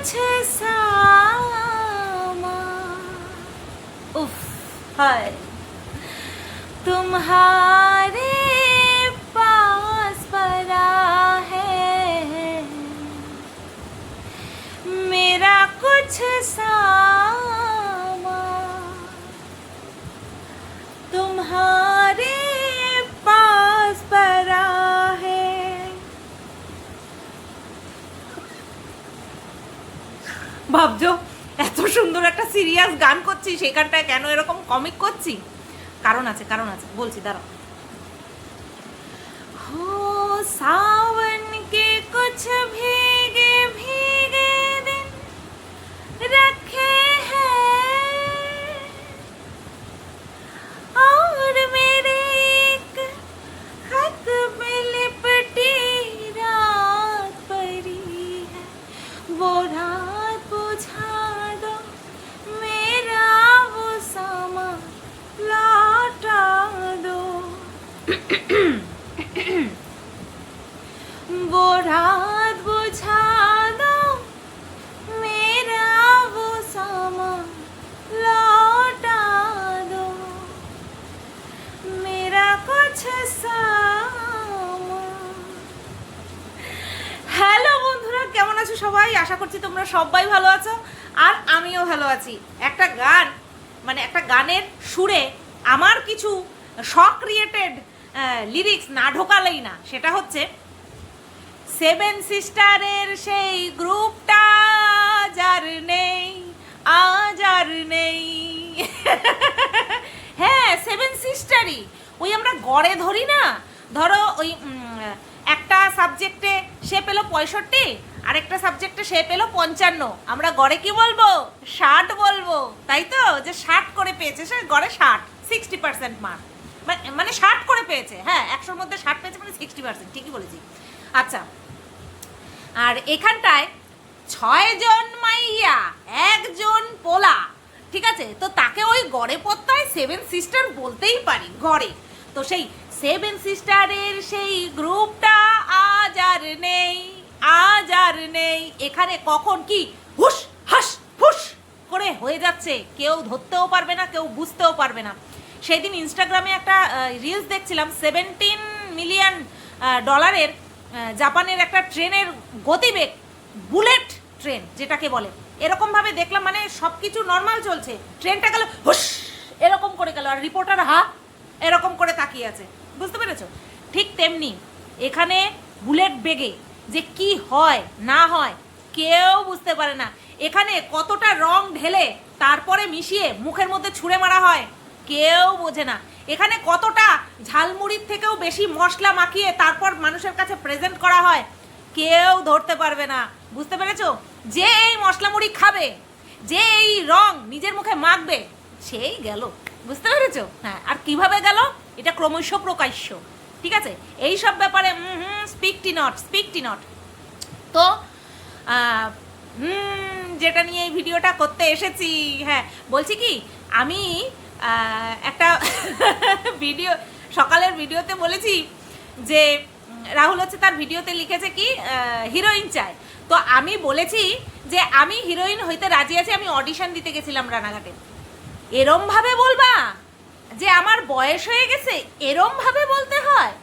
कुछ सामा उफ है तुम्हारे पास पड़ा है मेरा कुछ सामा तुम्हारे पास पड़ा है। ভাবছো এত সুন্দর একটা সিরিয়াস গান করছি সেখানটায় কেন এরকম কমিক করছি? কারণ আছে বলছি, দাঁড়াও। हो सावन के कुछ भीगे भीगे दिन रखे हैं और मेरे एक खत में लिपटी रात पड़ी है वो रात बुझा दो मेरा वो सामा लौटा दो वो रात बुझा दो मेरा वो सामा लौटा दो मेरा कुछ सामा। হ্যালো বন্ধুরা, কেমন আছো সবাই? আশা করছি তোমরা সবাই ভালো আছো আর আমিও ভালো আছি। একটা গান মানে একটা গানের সুরে আমার কিছু শক ক্রিয়েটেড লিরিক্স না ঢোকালেই না, সেটা হচ্ছে সেভেন সিস্টারের সেই গ্রুপটা যার নেই আজ আর নেই। হ্যাঁ, সেভেন সিস্টারই ওই আমরা গড়ে ধরি না, ধরো ওই একটা সাবজেক্টে সে পেলো 65 আরেকটা সাবজেক্টে সে পেলো 55, আমরা গড়ে কি বলবো? 60 বলবো, তাই তো? যে 60 করে পেয়েছে সে, গড়ে 60, 60% মার্ক, মানে 60 করে পেয়েছে। হ্যাঁ, 100-র মধ্যে 60 পেয়েছে মানে 60%, ঠিকই বলেছি। আচ্ছা, আর এখানটায় 6 জন মাইয়া 1 জন পোলা, ঠিক আছে? তো তাকে ওই গড়ে পত্তায় সেভেন সিস্টার বলতেই পারি, গড়ে। তো সেই সেভেন সিস্টারের সেই গ্রুপটা আজ আর নেই আজ আর নেই, এখানে কখন কি হুস হাস ফুস করে হয়ে যাচ্ছে কেউ ধরতেও পারবে না, কেউ বুঝতেও পারবে না। সেই দিন ইনস্টাগ্রামে একটা রিলস দেখছিলাম, $17 মিলিয়ন জাপানের একটা ট্রেনের গতিবেগ, বুলেট ট্রেন যেটাকে বলে, এরকমভাবে দেখলাম। মানে সব কিছু নর্মাল চলছে, ট্রেনটা গেল হুস এরকম করে গেল, আর রিপোর্টার এরকম করে তাকিয়ে আছে, বুঝতে পেরেছো? ঠিক তেমনি এখানে বুলেট বেগে যে কি হয় না হয় কেউ বুঝতে পারে না। এখানে কতটা রং ঢেলে তারপরে মিশিয়ে মুখের মধ্যে ছুঁড়ে মারা হয় কেউ বোঝে না। এখানে কতটা ঝালমুড়ির থেকেও বেশি মশলা মাখিয়ে তারপর মানুষের কাছে প্রেজেন্ট করা হয় কেউ ধরতে পারবে না, বুঝতে পেরেছো? যে এই মশলা মুড়ি খাবে, যে এই রং নিজের মুখে মাখবে, সেই গেল, বুঝতে পেরেছো? হ্যাঁ, আর কিভাবে গেল এটা ক্রমশ প্রকাশ্য, ঠিক আছে? এই সব ব্যাপারে স্পিক টি নট। তো যেটা নিয়ে এই ভিডিওটা করতে এসেছি, হ্যাঁ বলছি কি, আমি একটা ভিডিও সকালের ভিডিওতে বলেছি যে রাহুল হচ্ছে তার ভিডিওতে লিখেছে কি হিরোইন চায়। তো আমি বলেছি যে আমি হিরোইন হইতে রাজি আছি, আমি অডিশন দিতে গেছিলাম রানাঘাটে। এরমভাবে বলবা যে আমার বয়স হয়ে গেছে, এরমভাবে বলতে হয়?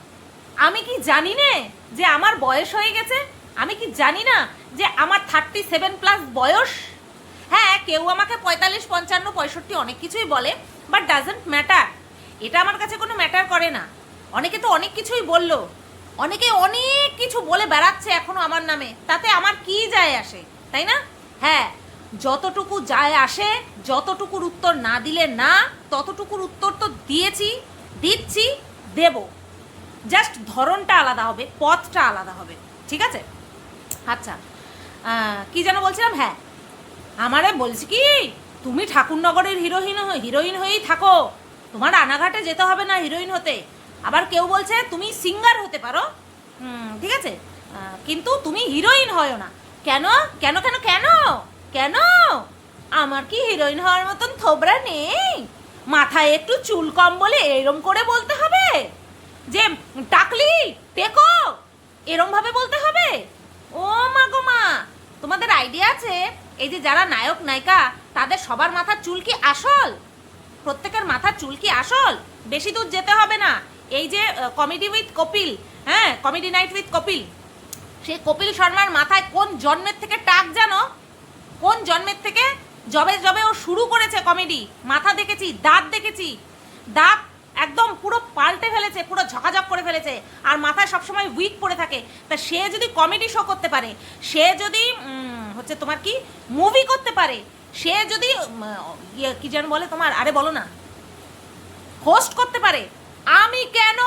আমি কি জানি না যে আমার বয়স হয়ে গেছে? আমি কি জানি না যে আমার 37+ বয়স? হ্যাঁ, কেউ আমাকে 45, 55, 65 অনেক কিছুই বলে, বাট ডাজন্ট ম্যাটার, এটা আমার কাছে কোনো ম্যাটার করে না। অনেকে তো অনেক কিছুই বললো, অনেকে অনেক কিছু বলে বেড়াচ্ছে এখনো আমার নামে, তাতে আমার কি যায় আসে, তাই না? হ্যাঁ, যতটুকু যায় আসে, যতটুকুর উত্তর না দিলে না, ততটুকুর উত্তর তো দিচ্ছি, দেব, জাস্ট ধরনটা আলাদা হবে, পথটা আলাদা হবে, ঠিক আছে? আচ্ছা, কি যেন বলছিলাম, হ্যাঁ আমারে বলছি কি, তুমি ঠাকুরনগরের হিরোইন হয়েই থাকো, তোমার রানাঘাটে যেতে হবে না হিরোইন হতে। আবার কেউ বলছে তুমি সিঙ্গার হতে পারো, ঠিক আছে, কিন্তু তুমি হিরোইন হয় না। কেন কেন কেন কেন কেন? আমার কি হিরোইন হওয়ার মতন থোবরা নেই? মাথায় একটু চুল কম বলে এরম করে বলতে হবে যে টাকলি টেকো, এরম ভাবে বলতে হবে? ও মা গো মা, তোমাদের আইডিয়া আছে এই যে যারা নায়ক নায়িকা তাদের সবার মাথার চুল কি আসল? প্রত্যেকের মাথার চুল কি আসল? বেশি দূর যেতে হবে না, এই যে কমেডি উইথ কপিল, হ্যাঁ কমেডি নাইট উইথ কপিল, সেই কপিল শর্মার মাথায় কোন জন্মের থেকে টাক জানো? কোন জন্মের থেকে? জবে জবে ও শুরু করেছে কমেডি, মাথা দেখেছি, দাঁত দেখেছি, দাঁত একদম পুরো পাল্টে ফেলেছে, পুরো ঝকাঝক করে ফেলেছে, আর মাথায় সবসময় উইক পড়ে থাকে। তা সে যদি কমেডি শো করতে পারে, সে যদি হচ্ছে তোমার কি মুভি করতে পারে, সে যদি কি যেন বলে তোমার, আরে বলো না, হোস্ট করতে পারে, আমি কেন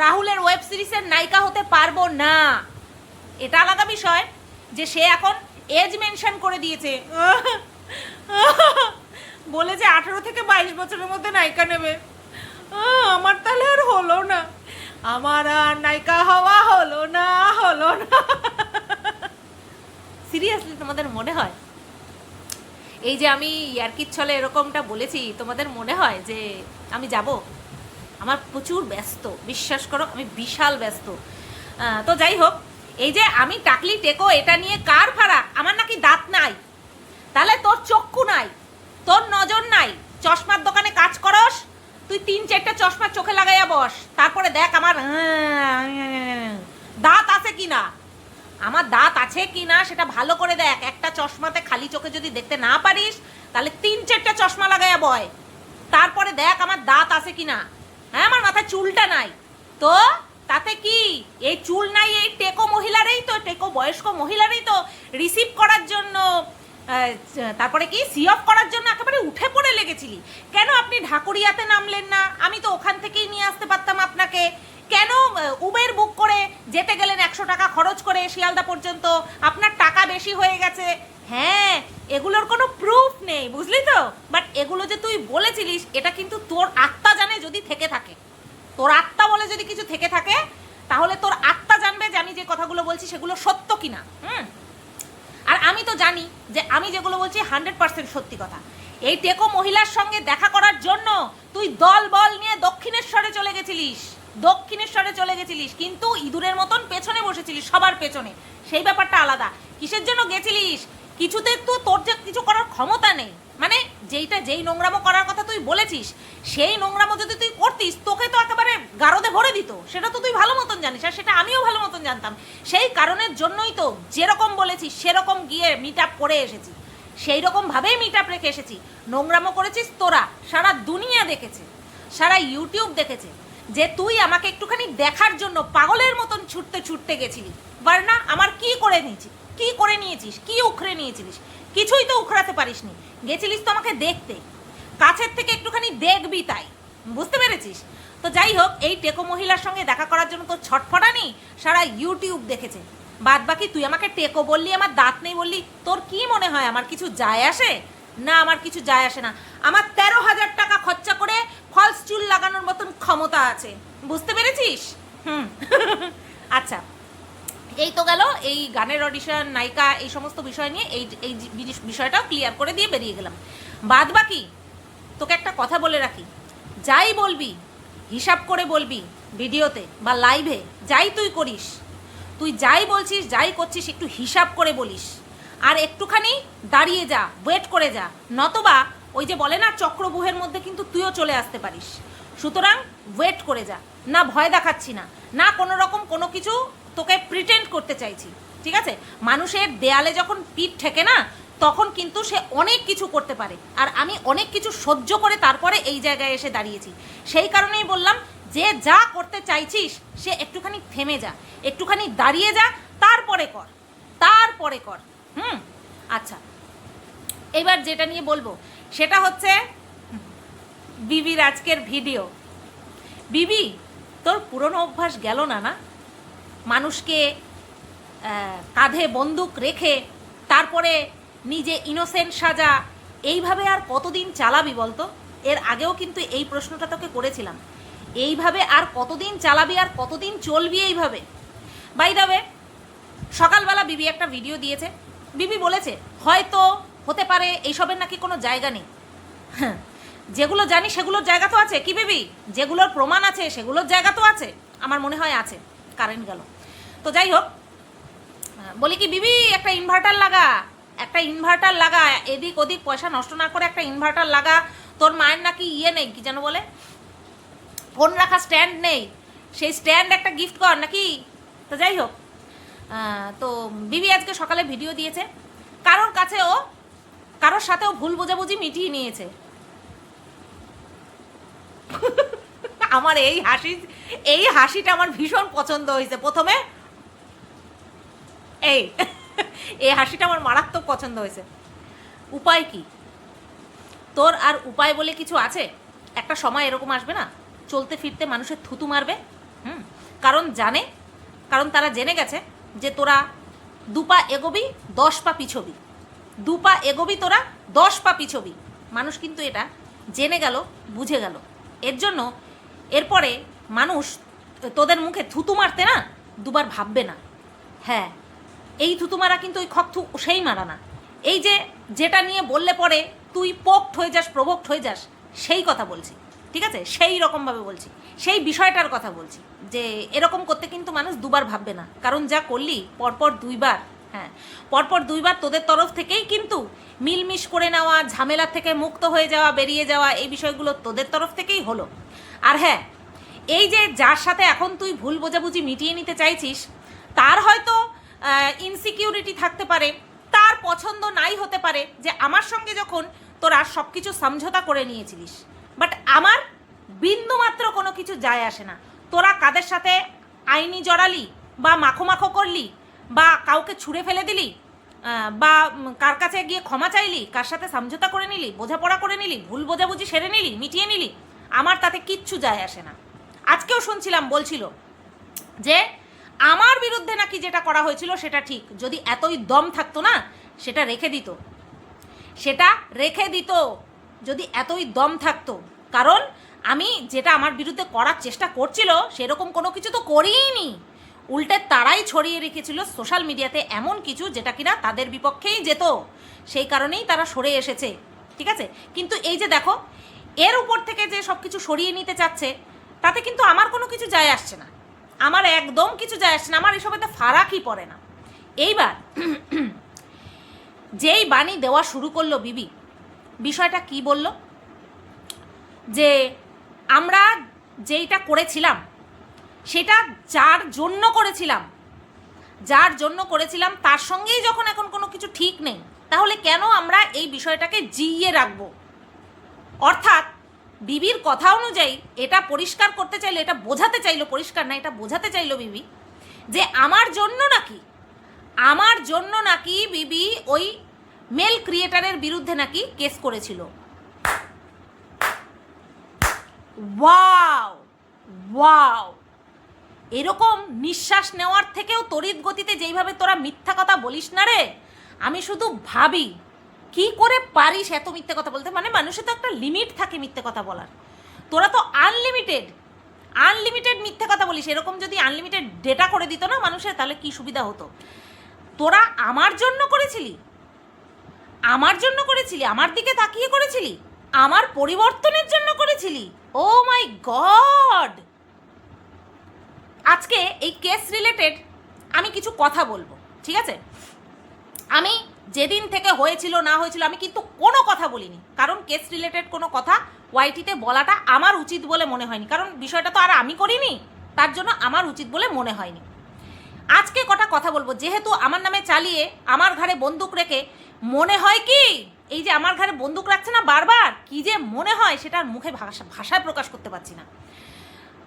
রাহুলের ওয়েব সিরিজের নায়িকা হতে পারবো না? এটা আলাদা বিষয় যে সে এখন এজ মেনশন করে দিয়েছে, বলে যে 18 থেকে 22 বছরের মধ্যে নায়িকা নেবে। আমার তাহলে আর হলো না, আমার আর নায়িকা হওয়া হলো না। সিরিয়াসলি তোমাদের মনে হয় এই যে আমি ইয়ার্কির ছলে এরকমটা বলেছি, তোমাদের মনে হয় যে আমি যাব? আমার প্রচুর ব্যস্ত, বিশ্বাস করো আমি বিশাল ব্যস্ত। তো যাই হোক, এই যে আমি টাকলি টেকো এটা নিয়ে কার ফারাক? আমার নাকি দাঁত নাই, তাহলে তোর চক্ষু নাই, তোর নজর নাই, চশমার দোকানে কাজ করস, তুই 3-4টা চশমা চোখে লাগাইয়া বস, তারপরে দেখ আমার দাঁত আছে কিনা। আমার দাঁত আছে কিনা সেটা ভালো করে দেখ। একটা চশমাতে খালি চোখে যদি দেখতে না পারিস তাহলে 3-4টা চশমা লাগাইয়া বয়, তারপরে দেখ আমার দাঁত আছে কিনা। হ্যাঁ, আমার মাথায় চুলটা নাই তো তাতে কি? এই চুল নাই এই টেকো মহিলারই তো, টেকো বয়স্ক মহিলারই তো রিসিভ করার জন্য, তারপরে কি সি অফ করার জন্য একেবারে উঠে পড়ে লেগেছিলি। কেন আপনি ঢাকুরিয়াতে নামলেন না? আমি তো ওখান থেকেই নিয়ে আসতে পারতাম আপনাকে। কেন উবের বুক করে যেতে গেলেন 100 টাকা খরচ করে শিয়ালদা পর্যন্ত? আপনার টাকা বেশি হয়ে গেছে। হ্যাঁ, এগুলোর কোনো প্রুফ নেই, বুঝলি তো? বাট এগুলো যে তুই বলেছিলিস এটা কিন্তু তোর আত্মা জানে, যদি থেকে থাকে, তোর আত্মা বলে যদি কিছু থেকে থাকে, তাহলে তোর আত্মা জানবে যে আমি যে কথাগুলো বলছি সেগুলো সত্য কিনা। আর আমি তো জানি যে আমি যেগুলো বলছি 100% সত্যি কথা। এই টেকো মহিলার সঙ্গে দেখা করার জন্য তুই দল বল নিয়ে দক্ষিণেশ্বরে চলে গেছিলিস, কিন্তু ইঁদুরের মতন পেছনে বসেছিলিস, সবার পেছনে। সেই ব্যাপারটা আলাদা। কিসের জন্য গেছিলিস? কিছুতে তো তোর যে কিছু করার ক্ষমতা নেই, মানে যেই নোংরামো করার কথা তুই বলেছিস, সেই নোংরামো যদি তুই করতিস তোকে তো একেবারে গারদে ভরে দিত, সেটা তো তুই ভালো মতন জানিস, আর সেটা আমিও ভালো মতন জানতাম। সেই কারণের জন্যই তো যেরকম বলেছিস সেরকম গিয়ে মিট আপ করে এসেছি, সেই রকমভাবেই মিট আপ রেখে এসেছি। নোংরামো করেছিস তোরা, সারা দুনিয়া দেখেছে, সারা ইউটিউব দেখেছে যে তুই আমাকে একটুখানি দেখার জন্য পাগলের মতন ছুটতে গেছিলি। বারনা আমার কি করে নিয়েছিস, কি উখড়ে নিয়েছিলিস? কিছুই তো উখড়াতে পারিসনি, গেছিলিস তো আমাকে দেখতে, কাছের থেকে একটুখানি দেখবি, তাই বুঝতে পেরেছিস? তো যাই হোক, এই টেকো মহিলার সঙ্গে দেখা করার জন্য তোর ছটফটানি সারা ইউটিউব দেখেছে। বাদ বাকি তুই আমাকে টেকো বললি, আমার দাঁত নেই বললি, তোর কি মনে হয় আমার কিছু যায় আসে? না, আমার কিছু যায় আসে না। আমার 13,000 টাকা খরচা করে ফলস চুল লাগানোর মতন ক্ষমতা আছে, বুঝতে পেরেছিস? আচ্ছা, এই তো গেল এই গানের অডিশন, নায়িকা, এই সমস্ত বিষয় নিয়ে এই বিষয়টাও ক্লিয়ার করে দিয়ে বেরিয়ে গেলাম। বাদ বাকি তোকে একটা কথা বলে রাখি, যাই বলবি হিসাব করে বলবি, ভিডিওতে বা লাইভে যাই তুই করিস, তুই যাই বলছিস যাই করছিস একটু হিসাব করে বলিস, আর একটুখানি দাঁড়িয়ে যা, ওয়েট করে যা, নতবা ওই যে বলে না চক্রবুহের মধ্যে কিন্তু তুইও চলে আসতে পারিস। সুতরাং ওয়েট করে যা। না ভয় দেখাচ্ছি না, না কোনো রকম কোনো কিছু তোকে প্রিটেন্ড করতে চাইছি, ঠিক আছে? মানুষের দেয়ালে যখন পিঠ ঠেকে না, তখন কিন্তু সে অনেক কিছু করতে পারে, আর আমি অনেক কিছু সহ্য করে তারপরে এই জায়গায় এসে দাঁড়িয়েছি। সেই কারণেই বললাম যে যা করতে চাইছিস সে একটুখানি থেমে যা, একটুখানি দাঁড়িয়ে যা, তারপরে কর। আচ্ছা, এবার যেটা নিয়ে বলবো সেটা হচ্ছে বিবির আজকের ভিডিও। বিবি, তোর পুরনো অভ্যাস গেল না? না, মানুষকে কাঁধে বন্দুক রেখে তারপরে নিজে ইনোসেন্ট সাজা, এইভাবে আর কতদিন চালাবি বলতো? এর আগেও কিন্তু এই প্রশ্নটা তোকে করেছিলাম, এইভাবে আর কতদিন চালাবি, আর কতদিন চলবি এইভাবে? বাই দ্য ওয়ে, সকালবেলা বিবি একটা ভিডিও দিয়েছে, বিবি বলেছে হয়তো হতে পারে এইসবের নাকি কোনো জায়গা নেই। হ্যাঁ, যেগুলো জানি সেগুলোর জায়গা তো আছে কি বেবি, যেগুলোর প্রমাণ আছে সেগুলোর জায়গা তো আছে। আমার মনে হয় আছে। কারেন্ট গেল। তো যাই হোক, বলি কি বিবি একটা ইনভার্টার লাগা। একটা ইনভার্টার লাগা, এদিক ওদিক পয়সা নষ্ট না করে একটা ইনভার্টার লাগা। তোর মায়ের নাকি নেই, কি যেন বলে, ফোন রাখা স্ট্যান্ড নেই, সেই স্ট্যান্ড একটা গিফট কর নাকি। তো যাই হোক, তো বিবি আজকে সকালে ভিডিও দিয়েছে, কারোর সাথে ও ভুল বোঝাবুঝি মিটিয়ে নিয়েছে। আমার এই হাসিটা আমার ভীষণ পছন্দ হয়েছে। প্রথমে এই হাসিটা আমার মারাত্মক পছন্দ হয়েছে। উপায় কি তোর? আর উপায় বলে কিছু আছে? একটা সময় এরকম আসবে না, চলতে ফিরতে মানুষের থুতু মারবে। কারণ তারা জেনে গেছে যে তোরা 2 পা এগোবি 10 পা পিছবি, 2 পা এগোবি তোরা 10 পা পিছবি। মানুষ কিন্তু এটা জেনে গেল, বুঝে গেল। এর জন্য এরপরে মানুষ তোদের মুখে থুতু মারতে না 2বার ভাববে না। হ্যাঁ, এই থুতু মারা কিন্তু ওই খক সেই মারা না, এই যেটা নিয়ে বললে পরে তুই পোক্ট হয়ে যাস, প্রভোক্ট হয়ে যাস, সেই কথা বলছি। ঠিক আছে, সেই রকমভাবে বলছি, সেই বিষয়টার কথা বলছি যে এরকম করতে কিন্তু মানুষ 2বার ভাববে না। কারণ যা করলি পরপর 2বার, হ্যাঁ পরপর 2বার তোদের তরফ থেকেই কিন্তু মিলমিশ করে নেওয়া, ঝামেলার থেকে মুক্ত হয়ে যাওয়া, বেরিয়ে যাওয়া, এই বিষয়গুলো তোদের তরফ থেকেই হলো। আর হ্যাঁ, এই যে যার সাথে এখন তুই ভুল বোঝাবুঝি মিটিয়ে নিতে চাইছিস, তার হয়তো ইনসিকিউরিটি থাকতে পারে, তার পছন্দ নাই হতে পারে যে আমার সঙ্গে যখন তোরা সব কিছু সমঝোতা করে নিয়েছিলিস, বাট আমার বিন্দুমাত্র কোনো কিছু যায় আসে না। তোরা কাদের সাথে আইনি জড়ালি বা মাখো মাখো করলি বা কাউকে ছুঁড়ে ফেলে দিলি বা কার কাছে গিয়ে ক্ষমা চাইলি, কার সাথে সমঝোতা করে নিলি, বোঝাপড়া করে নিলি, ভুল বোঝাবুঝি সেরে নিলি, মিটিয়ে নিলি, আমার তাতে কিচ্ছু যায় আসে না। আজকেও শুনছিলাম বলছিল যে আমার বিরুদ্ধে নাকি যেটা করা হয়েছিল সেটা ঠিক, যদি এতই দম থাকতো না সেটা রেখে দিত, যদি এতই দম থাকতো। কারণ আমি যেটা আমার বিরুদ্ধে করার চেষ্টা করছিল সেরকম কোনো কিছু তো করিনি, উল্টে তারাই ছড়িয়ে রেখেছিল সোশ্যাল মিডিয়াতে এমন কিছু যেটা কিনা তাদের বিপক্ষেই যেত, সেই কারণেই তারা সরে এসেছে। ঠিক আছে, কিন্তু এই যে দেখো, এর উপর থেকে যে সব কিছু সরিয়ে নিতে চাচ্ছে, তাতে কিন্তু আমার কোনো কিছু যায় আসছে না, আমার একদম কিছু যায় আসছে না, আমার এসবেতে ফারাকই পড়ে না। এইবার যেই বাণী দেওয়া শুরু করলো বিবি, বিষয়টা কি বলল যে আমরা যেইটা করেছিলাম সেটা যার জন্য করেছিলাম তার সঙ্গেই যখন এখন কোনো কিছু ঠিক নেই, তাহলে কেন আমরা এই বিষয়টাকে জিইয়ে রাখবো? অর্থাৎ বিবির কথা অনুযায়ী এটা পরিষ্কার করতে চাইলো, এটা বোঝাতে চাইলো, পরিষ্কার না, এটা বোঝাতে চাইলো বিবি যে আমার জন্য নাকি বিবি ওই মেল ক্রিয়েটারের বিরুদ্ধে নাকি কেস করেছিল। ওয়াও, এরকম নিঃশ্বাস নেওয়ার থেকেও তড়িৎ গতিতে যেইভাবে তোরা মিথ্যা কথা বলিস না রে, আমি শুধু ভাবি কি করে পারিস এত মিথ্যে কথা বলতে। মানে মানুষের তো একটা লিমিট থাকে মিথ্যে কথা বলার, তোরা তো আনলিমিটেড মিথ্যে কথা বলিস। এরকম যদি আনলিমিটেড ডেটা করে দিত না মানুষের, তাহলে কি সুবিধা হতো। তোরা আমার জন্য করেছিলি, আমার দিকে তাকিয়ে করেছিলি, আমার পরিবর্তনের জন্য করেছিলি। ও মাই গড! আজকে এই কেস রিলেটেড আমি কিছু কথা বলবো, ঠিক আছে? আমি যেদিন থেকে হয়েছিল না হয়েছিল আমি কিন্তু কোনো কথা বলিনি, কারণ কেস রিলেটেড কোনো কথা ওয়াইটিতে বলাটা আমার উচিত বলে মনে হয়নি, কারণ বিষয়টা তো আর আমি করিনি, তার জন্য আমার উচিত বলে মনে হয়নি। আজকে কটা কথা বলবো, যেহেতু আমার নামে চালিয়ে আমার ঘাড়ে বন্দুক রেখে মনে হয় কি, এই যে আমার ঘাড়ে বন্দুক রাখছে না বারবার, কি যে মনে হয় সেটা মুখে ভাষায় প্রকাশ করতে পারছি না।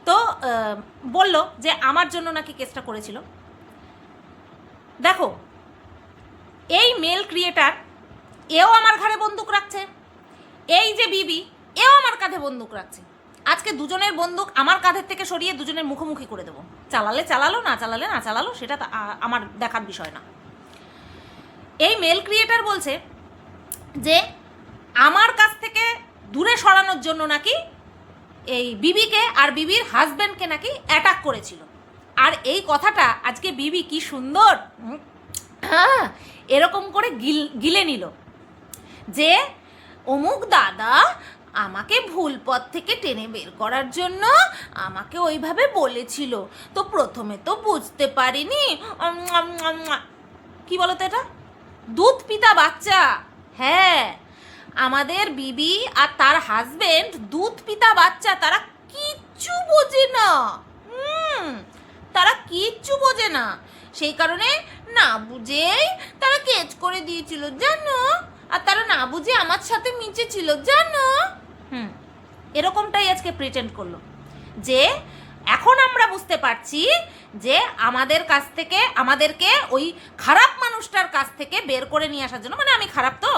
তো বলল যে আমার জন্য নাকি কেসটা করেছিল। দেখো, এই মেল ক্রিয়েটার এও আমার ঘাড়ে বন্দুক রাখছে, এই যে বিবি এও আমার কাঁধে বন্দুক রাখছে। আজকে দুজনের বন্দুক আমার কাঁধের থেকে সরিয়ে দুজনের মুখোমুখি করে দেবো। চালালে চালালো, না চালালো সেটা আমার দেখার বিষয় না। এই মেল ক্রিয়েটার বলছে যে আমার কাছ থেকে দূরে সরানোর জন্য নাকি এই বিবিকে আর বিবির হাজব্যান্ডকে নাকি অ্যাটাক করেছিল। আর এই কথাটা আজকে বিবি কি সুন্দর এরকম করে গিলে নিল যে অমুক দাদা আমাকে ভুল পথ থেকে টেনে বের করার জন্য আমাকে ওইভাবে বলেছিল, তো প্রথমে তো বুঝতে পারিনি। কি বলো তো এটা? দুধ পিতা বাচ্চা। হ্যাঁ, আমাদের বিবি আর তার হাজবেন্ড দুধ পিতা বাচ্চা, তারা কিচ্ছু বোঝে না। তারা কিচ্ছু বোঝে না, সেই কারণে না বুঝেই তারা কেচ করে দিয়েছিল জানো, আর তারা না বুঝে আমার সাথে মিশেছিল জানো। এরকমটাই আজকে প্রিটেন্ড করলো যে এখন আমরা বুঝতে পারছি যে আমাদের কাছ থেকে, আমাদেরকে ওই খারাপ মানুষটার কাছ থেকে বের করে নিয়ে আসার জন্য, মানে আমি খারাপ তো,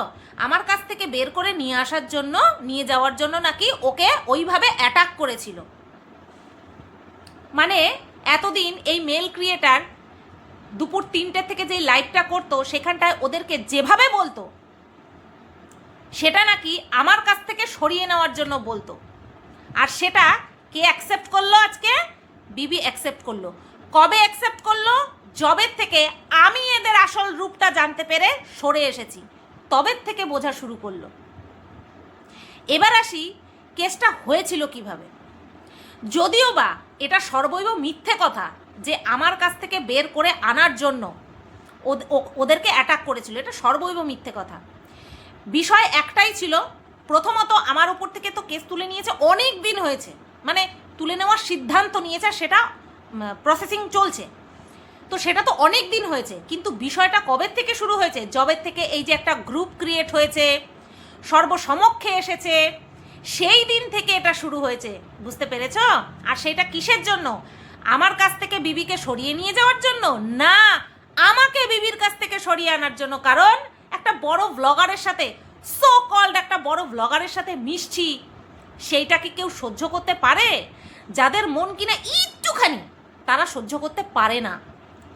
আমার কাছ থেকে বের করে নিয়ে আসার জন্য, নিয়ে যাওয়ার জন্য নাকি ওকে ওইভাবে অ্যাটাক করেছিল। মানে এতদিন এই মেল ক্রিয়েটার দুপুর 3টে থেকে যেই লাইভটা করতো সেখানটায় ওদেরকে যেভাবে বলতো সেটা নাকি আমার কাছ থেকে সরিয়ে নেওয়ার জন্য বলতো, আর সেটা কে অ্যাকসেপ্ট করলো? আজকে বিবি অ্যাকসেপ্ট করলো। কবে অ্যাকসেপ্ট করলো? জবের থেকে আমি এদের আসল রূপটা জানতে পেরে সরে এসেছি, তবের থেকে বোঝা শুরু করলো। এবার আসি কেসটা হয়েছিল কিভাবে। যদিও বা এটা সর্বৈব মিথ্যে কথা যে আমার কাছ থেকে বের করে আনার জন্য ওদেরকে অ্যাটাক করেছিল, এটা সর্বৈব মিথ্যে কথা। বিষয় একটাই ছিল, প্রথমত আমার উপর থেকে তো কেস তুলে নিয়েছে, অনেক দিন হয়েছে, মানে তুলে নেওয়ার সিদ্ধান্ত নিয়েছে, সেটা প্রসেসিং চলছে, তো সেটা তো অনেক দিন হয়েছে। কিন্তু বিষয়টা কবে থেকে শুরু হয়েছে? জবের থেকে এই যে একটা গ্রুপ ক্রিয়েট হয়েছে, সর্বসমক্ষে এসেছে, সেই দিন থেকে এটা শুরু হয়েছে, বুঝতে পেরেছ? আর সেটা কিসের জন্য? আমার কাছ থেকে বিবিকে সরিয়ে নিয়ে যাওয়ার জন্য না, আমাকে বিবির কাছ থেকে সরিয়ে আনার জন্য। কারণ একটা বড় ব্লগারের সাথে, সো কল্ড একটা বড় ব্লগারের সাথে মিশছি, সেইটা কি কেউ সহ্য করতে পারে? যাদের মন কিনা একটুখানি, তারা সহ্য করতে পারে না,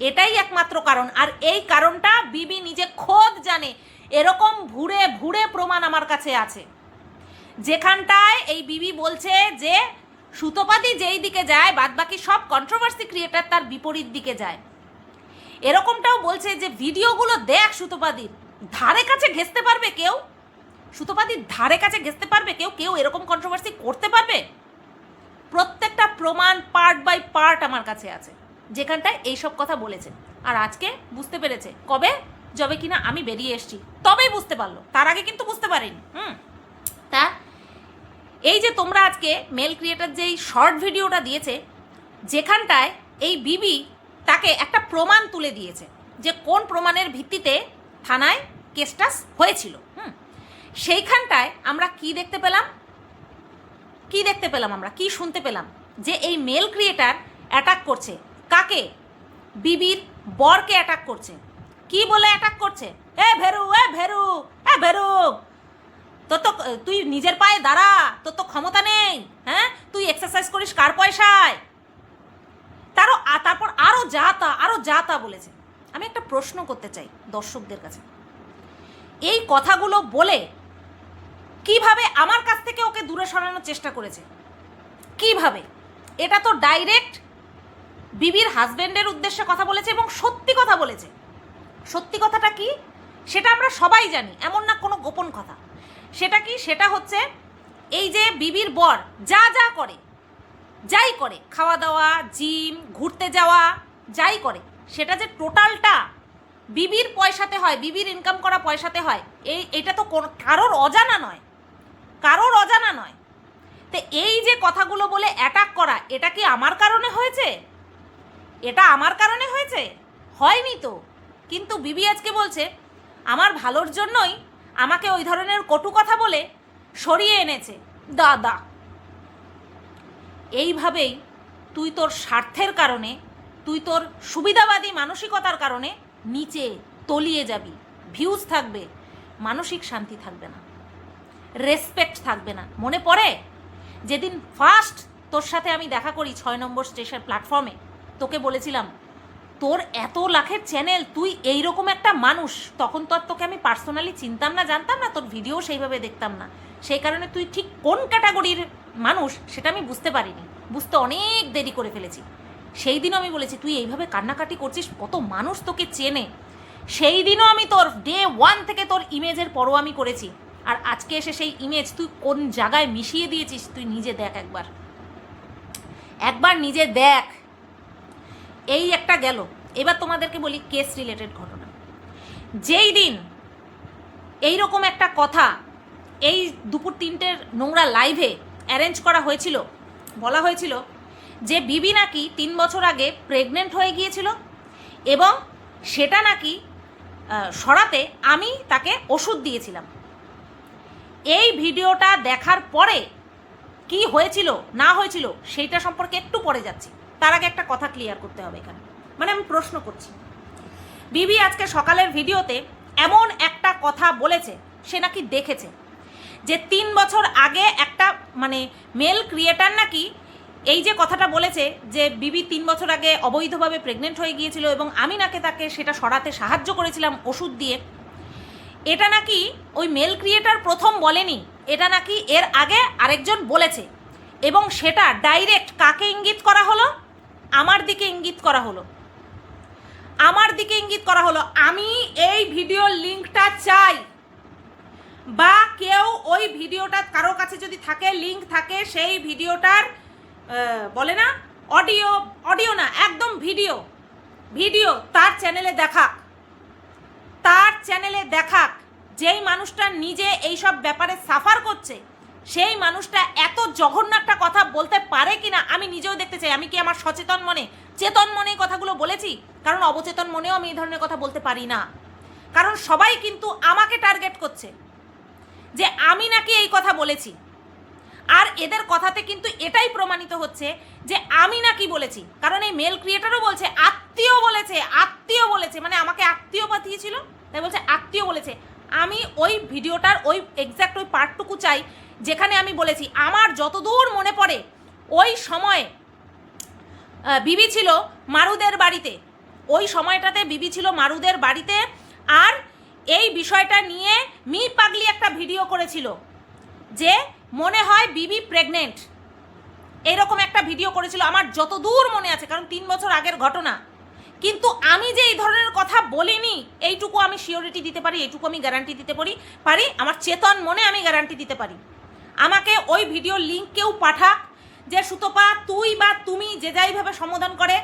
এটাই একমাত্র কারণ। আর এই কারণটা বিবি নিজে খোদ জানে, এরকম ভুড়ে ভুড়ে প্রমাণ আমার কাছে আছে, যেখানটায় এই বিবি বলছে যে সুতোপাতি যেই দিকে যায় বাদবাকি সব কন্ট্রোভার্সি ক্রিয়েটার তার বিপরীত দিকে যায়। এরকমটাও বলছে যে ভিডিওগুলো দেখ, সুতোপাতির ধারে কাছে ঘেঁচতে পারবে কেউ? সুতোপাতির ধারে কাছে ঘেঁচতে পারবে কেউ? কেউ এরকম কন্ট্রোভার্সি করতে পারবে? প্রত্যেকটা প্রমাণ পার্ট বাই পার্ট আমার কাছে আছে, যেখানটায় এইসব কথা বলেছে। আর আজকে বুঝতে পেরেছে, কবে? যবে কিনা আমি বেরিয়ে এসছি তবেই বুঝতে পারলো, তার আগে কিন্তু বুঝতে পারিনি। তা এই যে তোমরা আজকে মেল ক্রিয়েটার যেই শর্ট ভিডিওটা দিয়েছে, যেখানটায় এই বিবি তাকে একটা প্রমাণ তুলে দিয়েছে যে কোন প্রমাণের ভিত্তিতে থানায় কেসটা হয়েছিল, সেইখানটায় আমরা কি দেখতে পেলাম? আমরা কি শুনতে পেলাম? যে এই মেল ক্রিয়েটার অ্যাটাক করছে কাকে? বিবির বরকে অ্যাটাক করছে। কি বলে অ্যাটাক করছে? এ ভেরু, এ ভেরু, এ ভেরু, তোর তো, তুই নিজের পায়ে দাঁড়া, তোর তো ক্ষমতা নেই, হ্যাঁ, তুই এক্সারসাইজ করিস কার পয়সায়? তারপর আরো যা তা বলেছে। আমি একটা প্রশ্ন করতে চাই দর্শকদের কাছে, এই কথাগুলো বলে কিভাবে আমার কাছ থেকে ওকে দূরে সরানোর চেষ্টা করেছে? কিভাবে? এটা তো ডাইরেক্ট বিবির হাজবেন্ডের উদ্দেশ্যে কথা বলেছে এবং সত্যি কথা বলেছে। সত্যি কথাটা কি সেটা আমরা সবাই জানি, এমন না কোনো গোপন কথা। সেটা কি? সেটা হচ্ছে এই যে বিবির বর যা যা করে, যাই করে, খাওয়া দাওয়া, জিম, ঘুরতে যাওয়া, যাই করে, সেটা যে টোটালটা বিবির পয়সাতে হয়, বিবির ইনকাম করা পয়সাতে হয়, এটা তো কারোর অজানা নয়, কারোর অজানা নয়। তো এই যে কথাগুলো বলে অ্যাটাক করা, এটা কি আমার কারণে হয়েছে? এটা আমার কারণে হয়েছে? হয়নি তো। কিন্তু বিবি আজকে বলছে আমার ভালোর জন্যই আমাকে ওই ধরনের কটু কথা বলে সরিয়ে এনেছে। দাদা, এইভাবেই তুই তোর স্বার্থের কারণে, তুই তোর সুবিধাবাদী মানসিকতার কারণে নিচে তলিয়ে যাবি। ভিউজ থাকবে, মানসিক শান্তি থাকবে না, রেসপেক্ট থাকবে না। মনে পড়ে যেদিন ফার্স্ট তোর সাথে আমি দেখা করি 6 নম্বর স্টেশন প্ল্যাটফর্মে, তোকে বলেছিলাম তোর এত লাখের চ্যানেল, তুই এইরকম একটা মানুষ। তখন তো আর তোকে আমি পার্সোনালি চিনতাম না, জানতাম না, তোর ভিডিও সেইভাবে দেখতাম না, সেই কারণে তুই ঠিক কোন ক্যাটাগরির মানুষ সেটা আমি বুঝতে পারিনি, বুঝতে অনেক দেরি করে ফেলেছি। সেই দিনও আমি বলেছি তুই এইভাবে কান্নাকাটি করছিস, কত মানুষ তোকে চেনে। সেই দিনও আমি তোর ডে 1 থেকে তোর ইমেজের পরও আমি করেছি। আর আজকে এসে সেই ইমেজ তুই কোন জায়গায় মিশিয়ে দিয়েছিস তুই নিজে দেখ, একবার নিজে দেখ। এই একটা গেল। এবার তোমাদেরকে বলি কেস রিলেটেড ঘটনা। যেই দিন এইরকম একটা কথা এই দুপুর 3টের নোংরা লাইভে অ্যারেঞ্জ করা হয়েছিল, বলা হয়েছিল যে বিবি নাকি 3 বছর আগে প্রেগনেন্ট হয়ে গিয়েছিল এবং সেটা নাকি সরাতে আমি তাকে ওষুধ দিয়েছিলাম। এই ভিডিওটা দেখার পরে কি হয়েছিল না হয়েছিল সেইটা সম্পর্কে একটু পরে যাচ্ছি। তার আগে একটা কথা ক্লিয়ার করতে হবে এখানে, মানে আমি প্রশ্ন করছি। বিবি আজকে সকালের ভিডিওতে এমন একটা কথা বলেছে, সে নাকি দেখেছে যে 3 বছর আগে একটা মানে মেল ক্রিয়েটার নাকি এই যে কথাটা বলেছে যে বিবি 3 বছর আগে অবৈধভাবে প্রেগনেন্ট হয়ে গিয়েছিল এবং আমি নাকি তাকে সেটা সরাতে সাহায্য করেছিলাম ওষুধ দিয়ে। এটা নাকি ওই মেল ক্রিয়েটার প্রথম বলেনি, এটা নাকি এর আগে আরেকজন বলেছে এবং সেটা ডাইরেক্ট কাকে ইঙ্গিত করা হলো? আমার দিকে ইঙ্গিত করা হলো, আমার দিকে ইঙ্গিত করা হলো। আমি এই ভিডিওর লিঙ্কটা চাই, বা কেউ ওই ভিডিওটা কারো কাছে যদি থাকে, লিঙ্ক থাকে, সেই ভিডিওটার বলে না অডিও না, একদম ভিডিও তার চ্যানেলে দেখাক, তার চ্যানেলে দেখাক। যেই মানুষটা নিজে এইসব ব্যাপারে সাফার করছে সেই মানুষটা এত জঘন্য একটা কথা বলতে পারে কিনা আমি নিজেও দেখতে চাই। আমি কি আমার সচেতন মনে চেতন মনে কথাগুলো বলেছি? কারণ অবচেতন মনেও আমি এই ধরনের কথা বলতে পারি না, কারণ সবাই কিন্তু আমাকে টার্গেট করছে যে আমি নাকি এই কথা বলেছি। আর এদের কথাতে কিন্তু এটাই প্রমাণিত হচ্ছে যে আমি নাকি বলেছি, কারণ এই মেল ক্রিয়েটারও বলছে আত্মীয় বলেছে, মানে আমাকে আত্মীয় পাঠিয়েছিল তাই বলছে আত্মীয় বলেছে। আমি ওই ভিডিওটার ওই এক্স্যাক্ট ওই পার্টটুকু চাই যেখানে আমি বলেছি আমার যতদূর মনে পড়ে ওই সময় বিবি ছিল মারুদের বাড়িতে, ওই সময়টাতে বিবি ছিল মারুদের বাড়িতে, আর এই বিষয়টা নিয়ে মি পাগলি একটা ভিডিও করেছিল যে মনে হয় বিবি প্রেগনেন্ট, এরকম একটা ভিডিও করেছিল আমার যতদূর মনে আছে, কারণ 3 বছর আগের ঘটনা। কিন্তু আমি যে এই ধরনের কথা বলিনি এইটুকু আমি সিওরিটি দিতে পারি, এইটুকু আমি গ্যারান্টি দিতে পারি, আমার চেতন মনে আমি গ্যারান্টি দিতে পারি। আমাকে ওই ভিডিওর লিঙ্ক কেউ পাঠাক যে সুতপা তুই বা তুমি যে যাইভাবে সম্বোধন করে,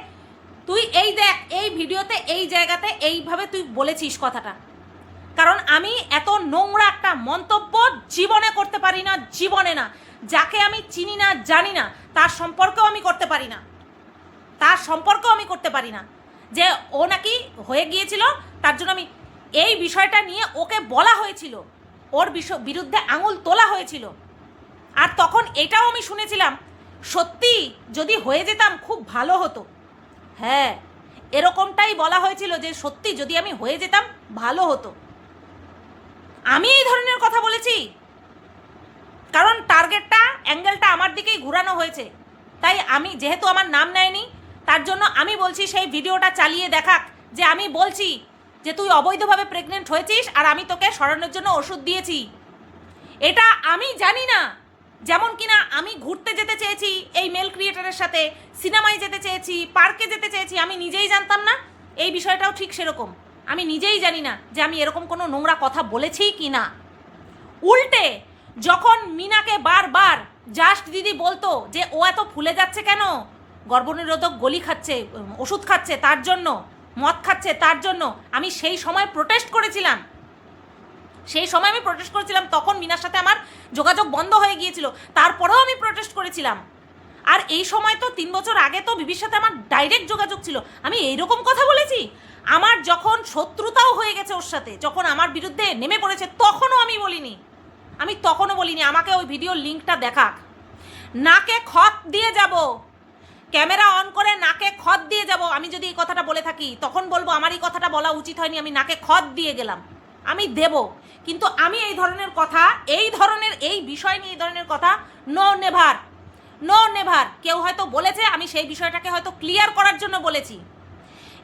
তুই এই দেখ এই ভিডিওতে এই জায়গাতে এইভাবে তুই বলেছিস কথাটা। কারণ আমি এত নোংরা একটা মন্তব্য জীবনে করতে পারি না, জীবনে না। যাকে আমি চিনি না জানি না তার সম্পর্কেও আমি করতে পারি না, যে ও নাকি হয়ে গিয়েছিল তার জন্য আমি এই বিষয়টা নিয়ে ওকে বলা হয়েছিল, ওর বিরুদ্ধে আঙুল তোলা হয়েছিল। আর তখন এটাও আমি শুনেছিলাম সত্যি যদি হয়ে যেতাম খুব ভালো হতো। হ্যাঁ, এরকমটাই বলা হয়েছিল যে সত্যি যদি আমি হয়ে যেতাম ভালো হতো। আমি এই ধরনের কথা বলেছি কারণ টার্গেটটা অ্যাঙ্গেলটা আমার দিকেই ঘোরানো হয়েছে, তাই আমি যেহেতু আমার নাম নেয়নি তার জন্য আমি বলছি সেই ভিডিওটা চালিয়ে দেখাক যে আমি বলছি যে তুই অবৈধভাবে প্রেগনেন্ট হয়েছিস আর আমি তোকে সরানোর জন্য ওষুধ দিয়েছি। এটা আমি জানি না, যেমন কিনা আমি ঘুরতে যেতে চেয়েছি এই মেল ক্রিয়েটারের সাথে, সিনেমায় যেতে চেয়েছি, পার্কে যেতে চেয়েছি, আমি নিজেই জানতাম না এই বিষয়টাও ঠিক সেরকম। আমি নিজেই জানি না যে আমি এরকম কোনো নোংরা কথা বলেছি কি না। উল্টে যখন মিনাকে বারবার জাস্ট দিদি বলতো যে ও এত ফুলে যাচ্ছে কেন, গর্ভনিরোধক গলি খাচ্ছে, ওষুধ খাচ্ছে তার জন্য, মদ খাচ্ছে তার জন্য, আমি সেই সময় প্রোটেস্ট করেছিলাম। তখন মিনার সাথে আমার যোগাযোগ বন্ধ হয়ে গিয়েছিল, তারপরেও আমি প্রোটেস্ট করেছিলাম। আর এই সময় তো 3 বছর আগে তো বিবির সাথে আমার ডাইরেক্ট যোগাযোগ ছিল। আমি এইরকম কথা বলেছি? আমার যখন শত্রুতাও হয়ে গেছে ওর সাথে, যখন আমার বিরুদ্ধে নেমে পড়েছে তখনও আমি বলিনি, আমাকে ওই ভিডিওর লিঙ্কটা দেখাক। নাকে খত দিয়ে যাব, ক্যামেরা অন করে নাকে খত দিয়ে যাব। আমি যদি এই কথাটা বলে থাকি তখন বলবো আমার এই কথাটা বলা উচিত হয়নি, আমি নাকে খত দিয়ে গেলাম। আমি দেব, কিন্তু আমি এই ধরনের কথা, এই বিষয় নিয়ে এই ধরনের কথা নো নেভার। কেউ হয়তো বলেছে, আমি সেই বিষয়টাকে হয়তো ক্লিয়ার করার জন্য বলেছি,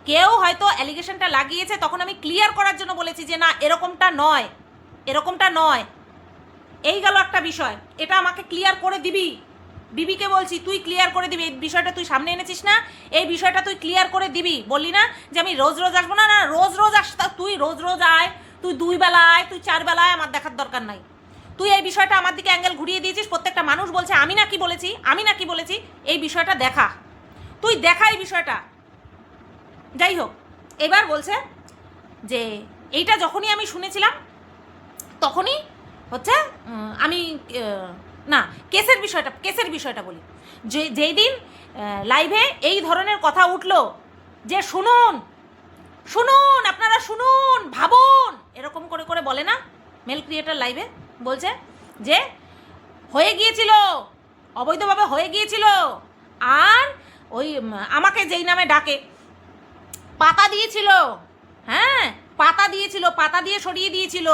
কেউ হয়তো অ্যালিগেশনটা লাগিয়েছে, তখন আমি ক্লিয়ার করার জন্য বলেছি যে না এরকমটা নয়। এই গেল একটা বিষয়, এটা আমাকে ক্লিয়ার করে দিবি। বিবিকে বলছি তুই ক্লিয়ার করে দিবি, এই বিষয়টা তুই সামনে এনেছিস না, এই বিষয়টা তুই ক্লিয়ার করে দিবি। বললি না যে আমি রোজ আসবো না, রোজ আসতা, তুই রোজ আয়, তুই 2 বেলা আয়, তুই 4 বেলা আয়, আমার দেখার দরকার নাই। তুই এই বিষয়টা আমার দিকে অ্যাঙ্গেল ঘুরিয়ে দিয়েছিস, প্রত্যেকটা মানুষ বলছে আমি নাকি বলেছি, এই বিষয়টা দেখা, তুই দেখা এই বিষয়টা। যাই হোক, এবার বলছে যে এইটা যখনই আমি শুনেছিলাম তখনই হচ্ছে আমি না কেসের বিষয়টা বলি, যেই দিন লাইভে এই ধরনের কথা উঠলো যে শুনুন শুনুন আপনারা শুনুন ভাবুন, এরকম করে করে বলে না মেল ক্রিয়েটার লাইভে, বলছে যে হয়ে গিয়েছিল, অবৈধভাবে হয়ে গিয়েছিল, আর ওই আমাকে যেই নামে ডাকে পাতা দিয়েছিল, হ্যাঁ পাতা দিয়েছিল, পাতা দিয়ে সরিয়ে দিয়েছিল,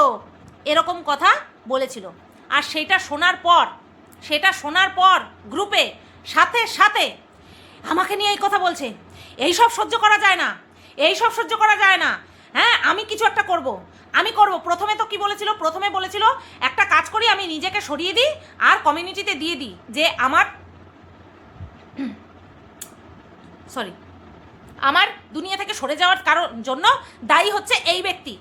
এরকম কথা বলেছিল। আর সেটা শোনার পর গ্রুপে সাথে সাথে আমাকে নিয়ে এই কথা বলছে, এই সব সহ্য করা যায় না, এই সব সহ্য করা যায় না, হ্যাঁ আমি কিছু একটা করব। প্রথমে তো কি বলেছিল, প্রথমে বলেছিল একটা কাজ করি, আমি নিজেকে সরিয়ে দিই আর কমিউনিটিতে দিয়ে দিই যে আমার দুনিয়া থেকে সরে যাওয়ার জন্য দায়ী হচ্ছে এই ব্যক্তি,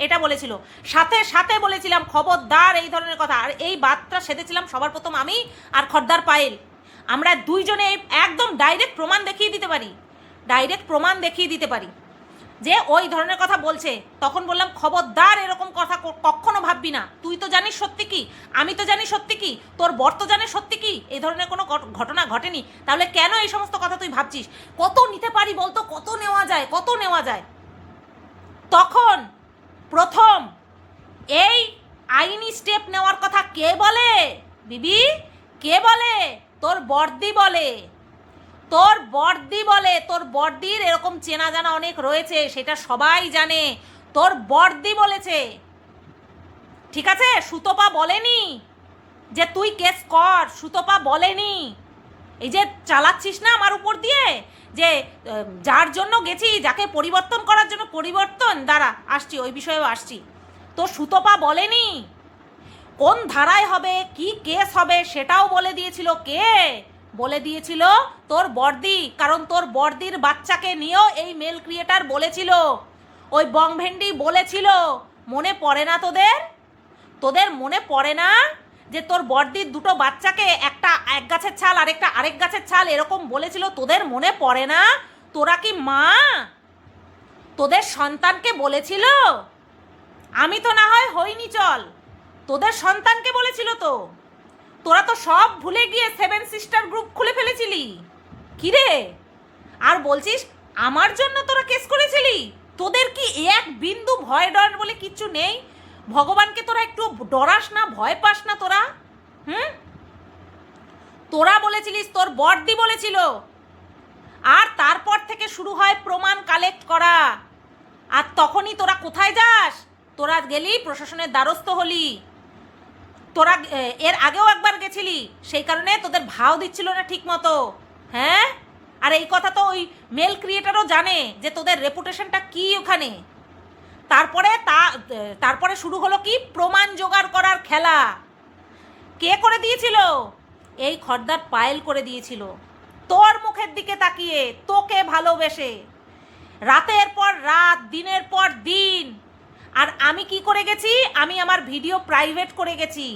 এটা বলেছিল। সাথে সাথে বলেছিলাম খবরদার এই ধরনের কথা, আর এই বাতটা সেধেছিলাম সবার প্রথম আমি আর খদ্দার পায়েল। আমরা দুইজনে একদম ডাইরেক্ট প্রমাণ দেখিয়ে দিতে পারি যে ওই ধরনের কথা বলছে। তখন বললাম খবরদার এরকম কথা কখনো ভাববি না, তুই তো জানিস সত্যি কি, আমি তো জানি সত্যি কি, তোর বর তো জানে সত্যি কি, এই ধরনের কোনো ঘটনা ঘটেনি, তাহলে কেন এই সমস্ত কথা তুই ভাবছিস, কত নিতে পারি বলতো, কত নেওয়া যায়। তখন প্রথম এই আইনি স্টেপ নেওয়ার কথা কে বলে বিবি, কে বলে? তোর বর্দি বলে, তোর বর্দির এরকম চেনা জানা অনেক রয়েছে, সেটা সবাই জানে, তোর বর্দি বলেছে, ঠিক আছে? সুতপা বলেনি যে তুই কেস কর, সুতপা বলেনি। এই যে চালাচ্ছিস না আমার উপর দিয়ে, যে যার জন্য গেছি, যাকে পরিবর্তন করার জন্য দ্বারা আসছি, ওই বিষয়েও আসছি, তো সুতপা বলেনি কোন ধারায় হবে, কি কেস হবে, সেটাও বলে দিয়েছিল। কে বলে দিয়েছিল? তোর বর্দি, কারণ তোর বর্দির বাচ্চাকে নিয়েও এই মেল ক্রিয়েটার বলেছিল, ওই বংভেন্ডি বলেছিল। মনে পড়ে না তোদের মনে পড়ে না যে তোর বর্দির দুটো বাচ্চাকে, একটা এক গাছের ছাল আরেকটা আরেক গাছের ছাল, এরকম বলেছিল? তোদের মনে পড়ে না? তোরা কি মা? তোদের সন্তানকে বলেছিল? আমি তো না হয় হইনি, চল, তোদের সন্তানকে বলেছিল তো। তোরা তো সব ভুলে গিয়ে 7 সিস্টার গ্রুপ খুলে ফেলেছিলি, কি রে? আর বলছিস আমার জন্য তোরা কেস করেছিলি? তোদের কি এক বিন্দু ভয় ডর বলে কিচ্ছু নেই? ভগবানকে তোরা একটু ডরাস না, ভয় পাস না তোরা? তোরা বলেছিলিস, তোর বর্দি বলেছিল, আর তারপর থেকে শুরু হয় প্রমাণ কালেক্ট করা। আর তখনই তোরা কোথায় যাস? তোরা গেলি প্রশাসনের দ্বারস্থ হলি। তোরা এর আগেও একবার গেছিলি, সেই কারণে তোদের ভাও দিচ্ছিল না ঠিক মতো, হ্যাঁ? আর এই কথা তো ওই মেল ক্রিয়েটারও জানে যে তোদের রেপুটেশনটা কি ওখানে। তারপরে শুরু হলো কি প্রমাণ জোগাড় করার খেলা। কে করে দিয়েছিল? এই খদ্দার পায়েল করে দিয়েছিল, তোর মুখের দিকে তাকিয়ে, তোকে ভালোবেসে, রাতের পর রাত, দিনের পর দিন। আর আমি কি করে গেছি? আমি আমার ভিডিও প্রাইভেট করে গেছি।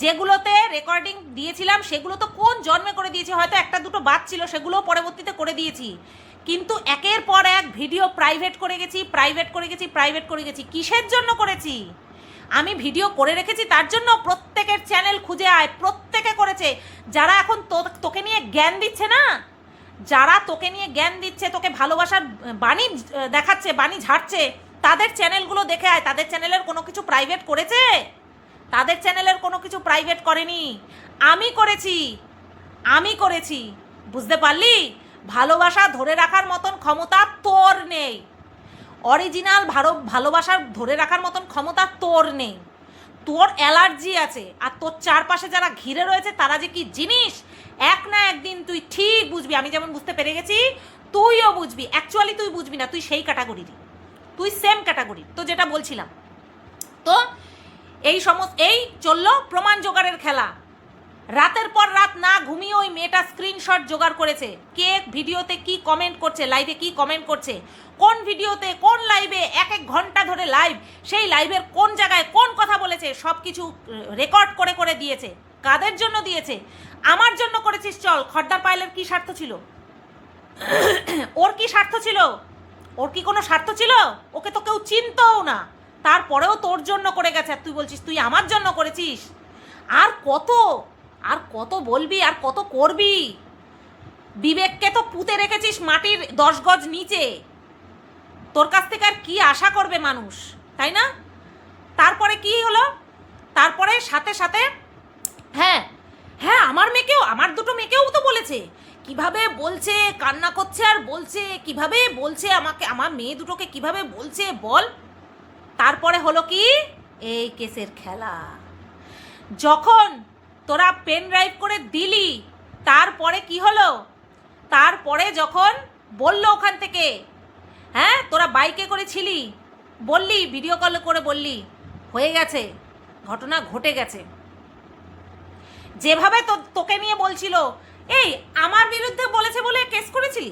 যেগুলোতে রেকর্ডিং দিয়েছিলাম সেগুলো তো কোন জন্মে করে দিয়েছি, হয়তো একটা দুটো বাদ ছিল, সেগুলোও পরবর্তীতে করে দিয়েছি। কিন্তু একের পর এক ভিডিও প্রাইভেট করে গেছি। কিসের জন্য করেছি? আমি ভিডিও করে রেখেছি তার জন্য। প্রত্যেকের চ্যানেল খুঁজে আয়, প্রত্যেকে করেছে। যারা এখন তোকে নিয়ে জ্ঞান দিচ্ছে না, তোকে ভালোবাসার বাণী দেখাচ্ছে, বাণী ঝাড়ছে, তাদের চ্যানেলগুলো দেখে আয়। তাদের চ্যানেলের কোনো কিছু প্রাইভেট করেছে? তাদের চ্যানেলের কোনো কিছু প্রাইভেট করেনি, আমি করেছি। বুঝতে পারলি? ভালোবাসা ধরে রাখার মতন ক্ষমতা তোর নেই, অরিজিনাল ভালোবাসা ধরে রাখার মতন ক্ষমতা তোর নেই। তোর অ্যালার্জি আছে, আর তোর চারপাশে যারা ঘিরে রয়েছে তারা যে কি জিনিস, এক না একদিন তুই ঠিক বুঝবি। আমি যেমন বুঝতে পেরে গেছি, তুইও বুঝবি। অ্যাকচুয়ালি তুই বুঝবি না, তুই সেই ক্যাটাগরিরই, তুই সেম ক্যাটাগরি। তো যেটা বলছিলাম, তো এই চললো প্রমাণ জোগাড়ের খেলা। রাতের পর রাত না ঘুমিয়ে ওই মেয়েটা স্ক্রিনশট জোগাড় করেছে, কে ভিডিওতে কি কমেন্ট করছে, লাইভে কি কমেন্ট করছে, কোন ভিডিওতে কোন লাইভে, 1 ঘন্টা ধরে লাইভ, সেই লাইভের কোন জায়গায় কোন কথা বলেছে, সব কিছু রেকর্ড করে করে দিয়েছে। কাদের জন্য দিয়েছে? আমার জন্য করেছিস। চল, খদ্দার পায়েলের কি স্বার্থ ছিল? ওর কি স্বার্থ ছিল? ওর কি কোনো স্বার্থ ছিল? ওকে তো কেউ চিনতও না। তারপরেও তোর জন্য করে গেছে, আর তুই বলছিস তুই আমার জন্য করেছিস। আর কত, আর কত বলবি, আর কত করবি? বিবেককে তো পুঁতে রেখেছিস মাটির 10 গজ নিচে, তোর কাছ থেকে আর কি আশা করবে মানুষ, তাই না? তারপরে কি হলো? তারপরে সাথে সাথে হ্যাঁ হ্যাঁ আমার মেয়েকেও, আমার দুটো মেয়েকেও তো বলেছে, কিভাবে বলছে, কান্না করছে আর বলছে, কিভাবে বলছে আমাকে, আমার মেয়ে দুটোকে কিভাবে বলছে বল। তারপরে হলো কি, এই কেসের খেলা। যখন তোরা পেন ড্রাইভ করে দিলি, তারপরে কি হলো? তারপরে যখন বললো ওখান থেকে, হ্যাঁ তোরা বাইকে করেছিলি, বললি, ভিডিও কল করে বললি, হয়ে গেছে, ঘটনা ঘটে গেছে। যেভাবে তোকে নিয়ে বলছিল, এই আমার বিরুদ্ধে বলেছে বলে কেস করেছিলি,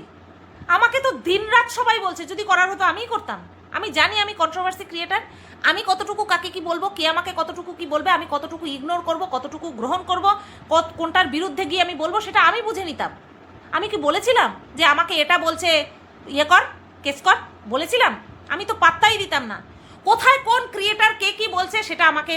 আমাকে তো দিনরাত সবাই বলছে, যদি করার হতো আমিই করতাম। আমি জানি আমি কন্ট্রোভার্সি ক্রিয়েটার, আমি কতটুকু কাকে কি বলবো, কে আমাকে কতটুকু কি বলবে, আমি কতটুকু ইগনোর করব, কতটুকু গ্রহণ করব, কোনটার বিরুদ্ধে গিয়ে আমি বলবো, সেটা আমি বুঝে নিতাম। আমি কি বলেছিলাম যে আমাকে এটা বলছে ইয়ে কর, কেস কর? বলেছিলাম? আমি তো পাত্তাই দিতাম না। কোথায় কোন ক্রিয়েটার কে কি বলছে সেটা আমাকে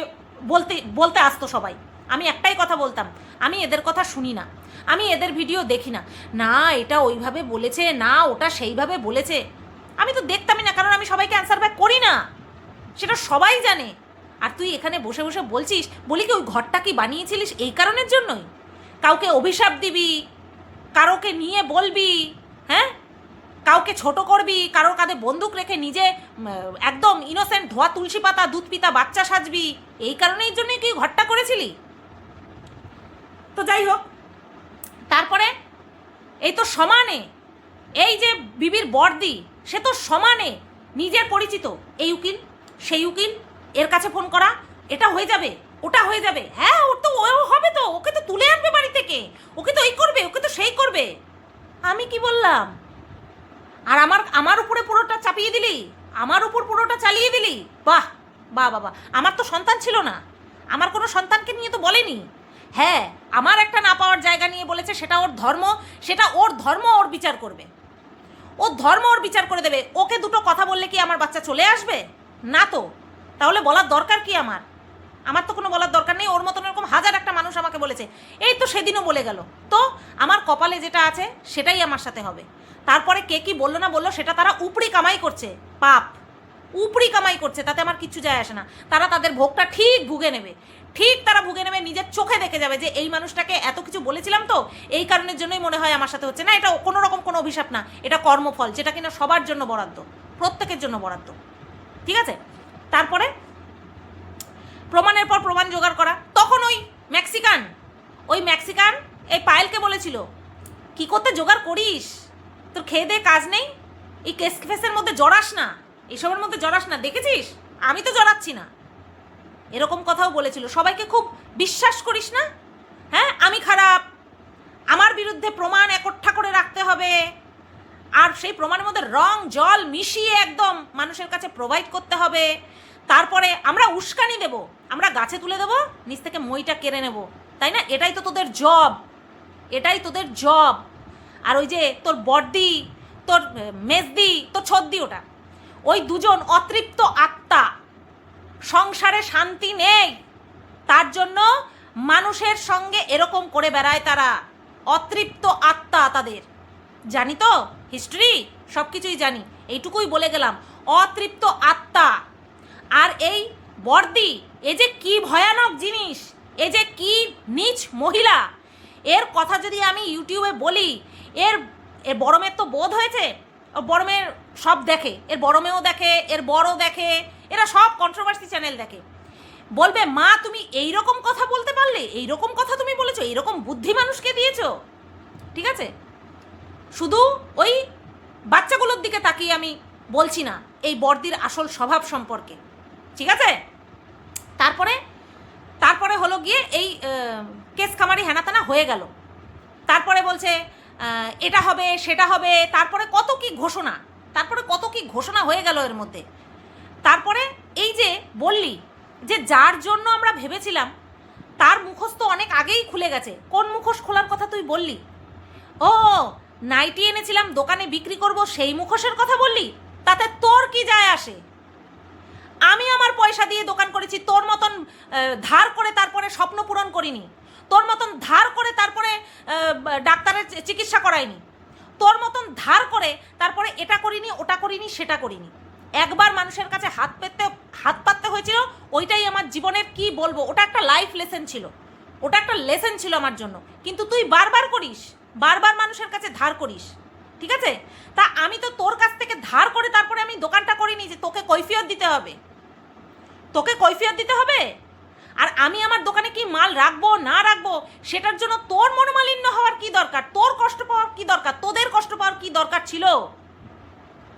বলতে আসতো সবাই। আমি একটাই কথা বলতাম, আমি এদের কথা শুনি না, আমি এদের ভিডিও দেখি না, না এটা ওইভাবে বলেছে, না ওটা সেইভাবে বলেছে, আমি তো দেখতামই না, কারণ আমি সবাইকে অ্যান্সার ব্যাক করি না, সেটা সবাই জানে। আর তুই এখানে বসে বসে বলছিস, বলি কি ওই ঘরটা কি বানিয়েছিলিস এই কারণের জন্যই? কাউকে অভিশাপ দিবি, কারোকে নিয়ে বলবি, হ্যাঁ কাউকে ছোট করবি, কারোর কাঁধে বন্দুক রেখে নিজে একদম ইনোসেন্ট ধোয়া তুলসী পাতা দুধ পিতা বাচ্চা সাজবি, এই কারণের জন্যই কি ঘরটা করেছিলি? তো যাই হোক, তারপরে এই তো সমানে, এই যে বিবির বর্দি, সে তো সমানে নিজের পরিচিত, এই উকিল সেই উকিল, এর কাছে ফোন করা, এটা হয়ে যাবে, ওটা হয়ে যাবে, হ্যাঁ ওর তো ও হবে, তো ওকে তো তুলে আনবে বাড়ি থেকে, ওকে তো এই করবে, ওকে তো সেই করবে। আমি কি বললাম? আর আমার উপরে পুরোটা চাপিয়ে দিলি, আমার উপর পুরোটা চালিয়ে দিলি। বাহ বাহ বাবা, আমার তো সন্তান ছিল না, আমার কোনো সন্তানকে নিয়ে তো বলেনি। হ্যাঁ আমার একটা না পাওয়ার জায়গা নিয়ে বলেছে, সেটা ওর ধর্ম, সেটা ওর ধর্ম, ওর বিচার করবে, ওর ধর্ম ওর বিচার করে দেবে। ওকে দুটো কথা বললে কি আমার বাচ্চা চলে আসবে? না তো, তাহলে বলার দরকার কি আমার? আমার তো কোনো বলার দরকার নেই। ওর মতন এরকম হাজার একটা মানুষ আমাকে বলেছে, এই তো সেদিনও বলে গেল, তো আমার কপালে যেটা আছে সেটাই আমার সাথে হবে। তারপরে কে কি বললো না বললো, সেটা তারা উপরি কামাই করছে, পাপ উপরি কামাই করছে, তাতে আমার কিচ্ছু যায় আসে না। তারা তাদের ভোগটা ঠিক ভুগে নেবে, ঠিক তারা ভুগে নেবে, নিজের চোখে দেখে যাবে যে এই মানুষটাকে এত কিছু বলেছিলাম, তো এই কারণের জন্যই মনে হয় আমার সাথে হচ্ছে না। এটা কোনো রকম কোনো অভিশাপ না, এটা কর্মফল, যেটা কিনা সবার জন্য বরাদ্দ, প্রত্যেকের জন্য বরাদ্দ, ঠিক আছে? তারপরে প্রমাণের পর প্রমাণ জোগাড় করা। তখন ওই ম্যাক্সিকান এই পায়েলকে বলেছিল, কি করতে জোগাড় করিস, তোর খেয়ে দে কাজ নেই, এই কেস ফেসের মধ্যে জড়াস না, এসবের মধ্যে জড়াস না, দেখেছিস আমি তো জড়াচ্ছি না, এরকম কথাও বলেছিল। সবাইকে খুব বিশ্বাস করিস না, হ্যাঁ আমি খারাপ, আমার বিরুদ্ধে প্রমাণ একঠা করে রাখতে হবে, আর সেই প্রমাণের মধ্যে রং জল মিশিয়ে একদম মানুষের কাছে প্রোভাইড করতে হবে, তারপরে আমরা উস্কানি দেব, আমরা গাছে তুলে দেবো, নিচ থেকে মইটা কেড়ে নেব, তাই না? এটাই তো তোদের জব, এটাই তোদের জব। আর ওই যে তোর বড়দি, তোর মেজদি, তোর ছদ্দি, ওটা ওই দুজন অতৃপ্ত আত্মা, সংসারে শান্তি নেই, তার জন্য মানুষের সঙ্গে এরকম করে বেড়ায় তারা, অতৃপ্ত আত্মা তাদের, জানি তো হিস্ট্রি, সব কিছুই জানি, এইটুকুই বলে গেলাম, অতৃপ্ত আত্মা। আর এই বর্দি, এ যে কি ভয়ানক জিনিস, এ যে কি নীচ মহিলা, এর কথা যদি আমি ইউটিউবে বলি, এর বড় মেয়ের তো বোধ হয়েছে, বড় মেয়ের সব দেখে, এর বড় মেয়েও দেখে, এর বড় দেখে, এরা সব কন্ট্রোভার্সি চ্যানেল দেখে, বলবে মা তুমি এই রকম কথা বলতে পারলে, এই রকম কথা তুমি বলেছো, এইরকম বুদ্ধি মানুষকে দিয়েছো, ঠিক আছে? শুধু ওই বাচ্চাগুলোর দিকে তাকিয়ে আমি বলছি না, এই বর্দির আসল স্বভাব সম্পর্কে, ঠিক আছে? তারপরে হলো গিয়ে এই কেস খামারি হেনাতেনা হয়ে গেল, তারপরে বলছে এটা হবে সেটা হবে, তারপরে কত কি ঘোষণা হয়ে গেল এর মধ্যে। তারপরে এই যে বললি যে যার জন্য আমরা ভেবেছিলাম তার মুখোশ তো অনেক আগেই খুলে গেছে, কোন মুখোশ খোলার কথা তুই বললি? ও নাইটি এনেছিলাম দোকানে বিক্রি করব, সেই মুখোশের কথা বললি, তাতে তোর কি যায় আসে? আমি আমার পয়সা দিয়ে দোকান করেছি, তোর মতন ধার করে তারপরে স্বপ্ন পূরণ করিনি, তোর মতন ধার করে তারপরে ডাক্তারের চিকিৎসা করাইনি, তোর মতন ধার করে তারপরে এটা করিনি, ওটা করিনি, সেটা করিনি। একবার মানুষের কাছে হাত পাততে হয়েছিল, ওইটাই আমার জীবনের কি বলবো, ওটা একটা লাইফ লেসেন ছিল, ওটা একটা লেসেন ছিল আমার জন্য। কিন্তু তুই বারবার করিস, বারবার মানুষের কাছে ধার করিস, ঠিক আছে? তা আমি তো তোর কাছ থেকে ধার করে তারপরে আমি দোকানটা করিনি যে তোকে কৈফিয়ত দিতে হবে, তোকে কৈফিয়ত দিতে হবে। আর আমি আমার দোকানে কি মাল রাখবো না রাখবো সেটার জন্য তোর মনোমালিন্য হওয়ার কি দরকার, তোর কষ্ট পাওয়ার কি দরকার, তোদের কষ্ট পাওয়ার কি দরকার ছিল,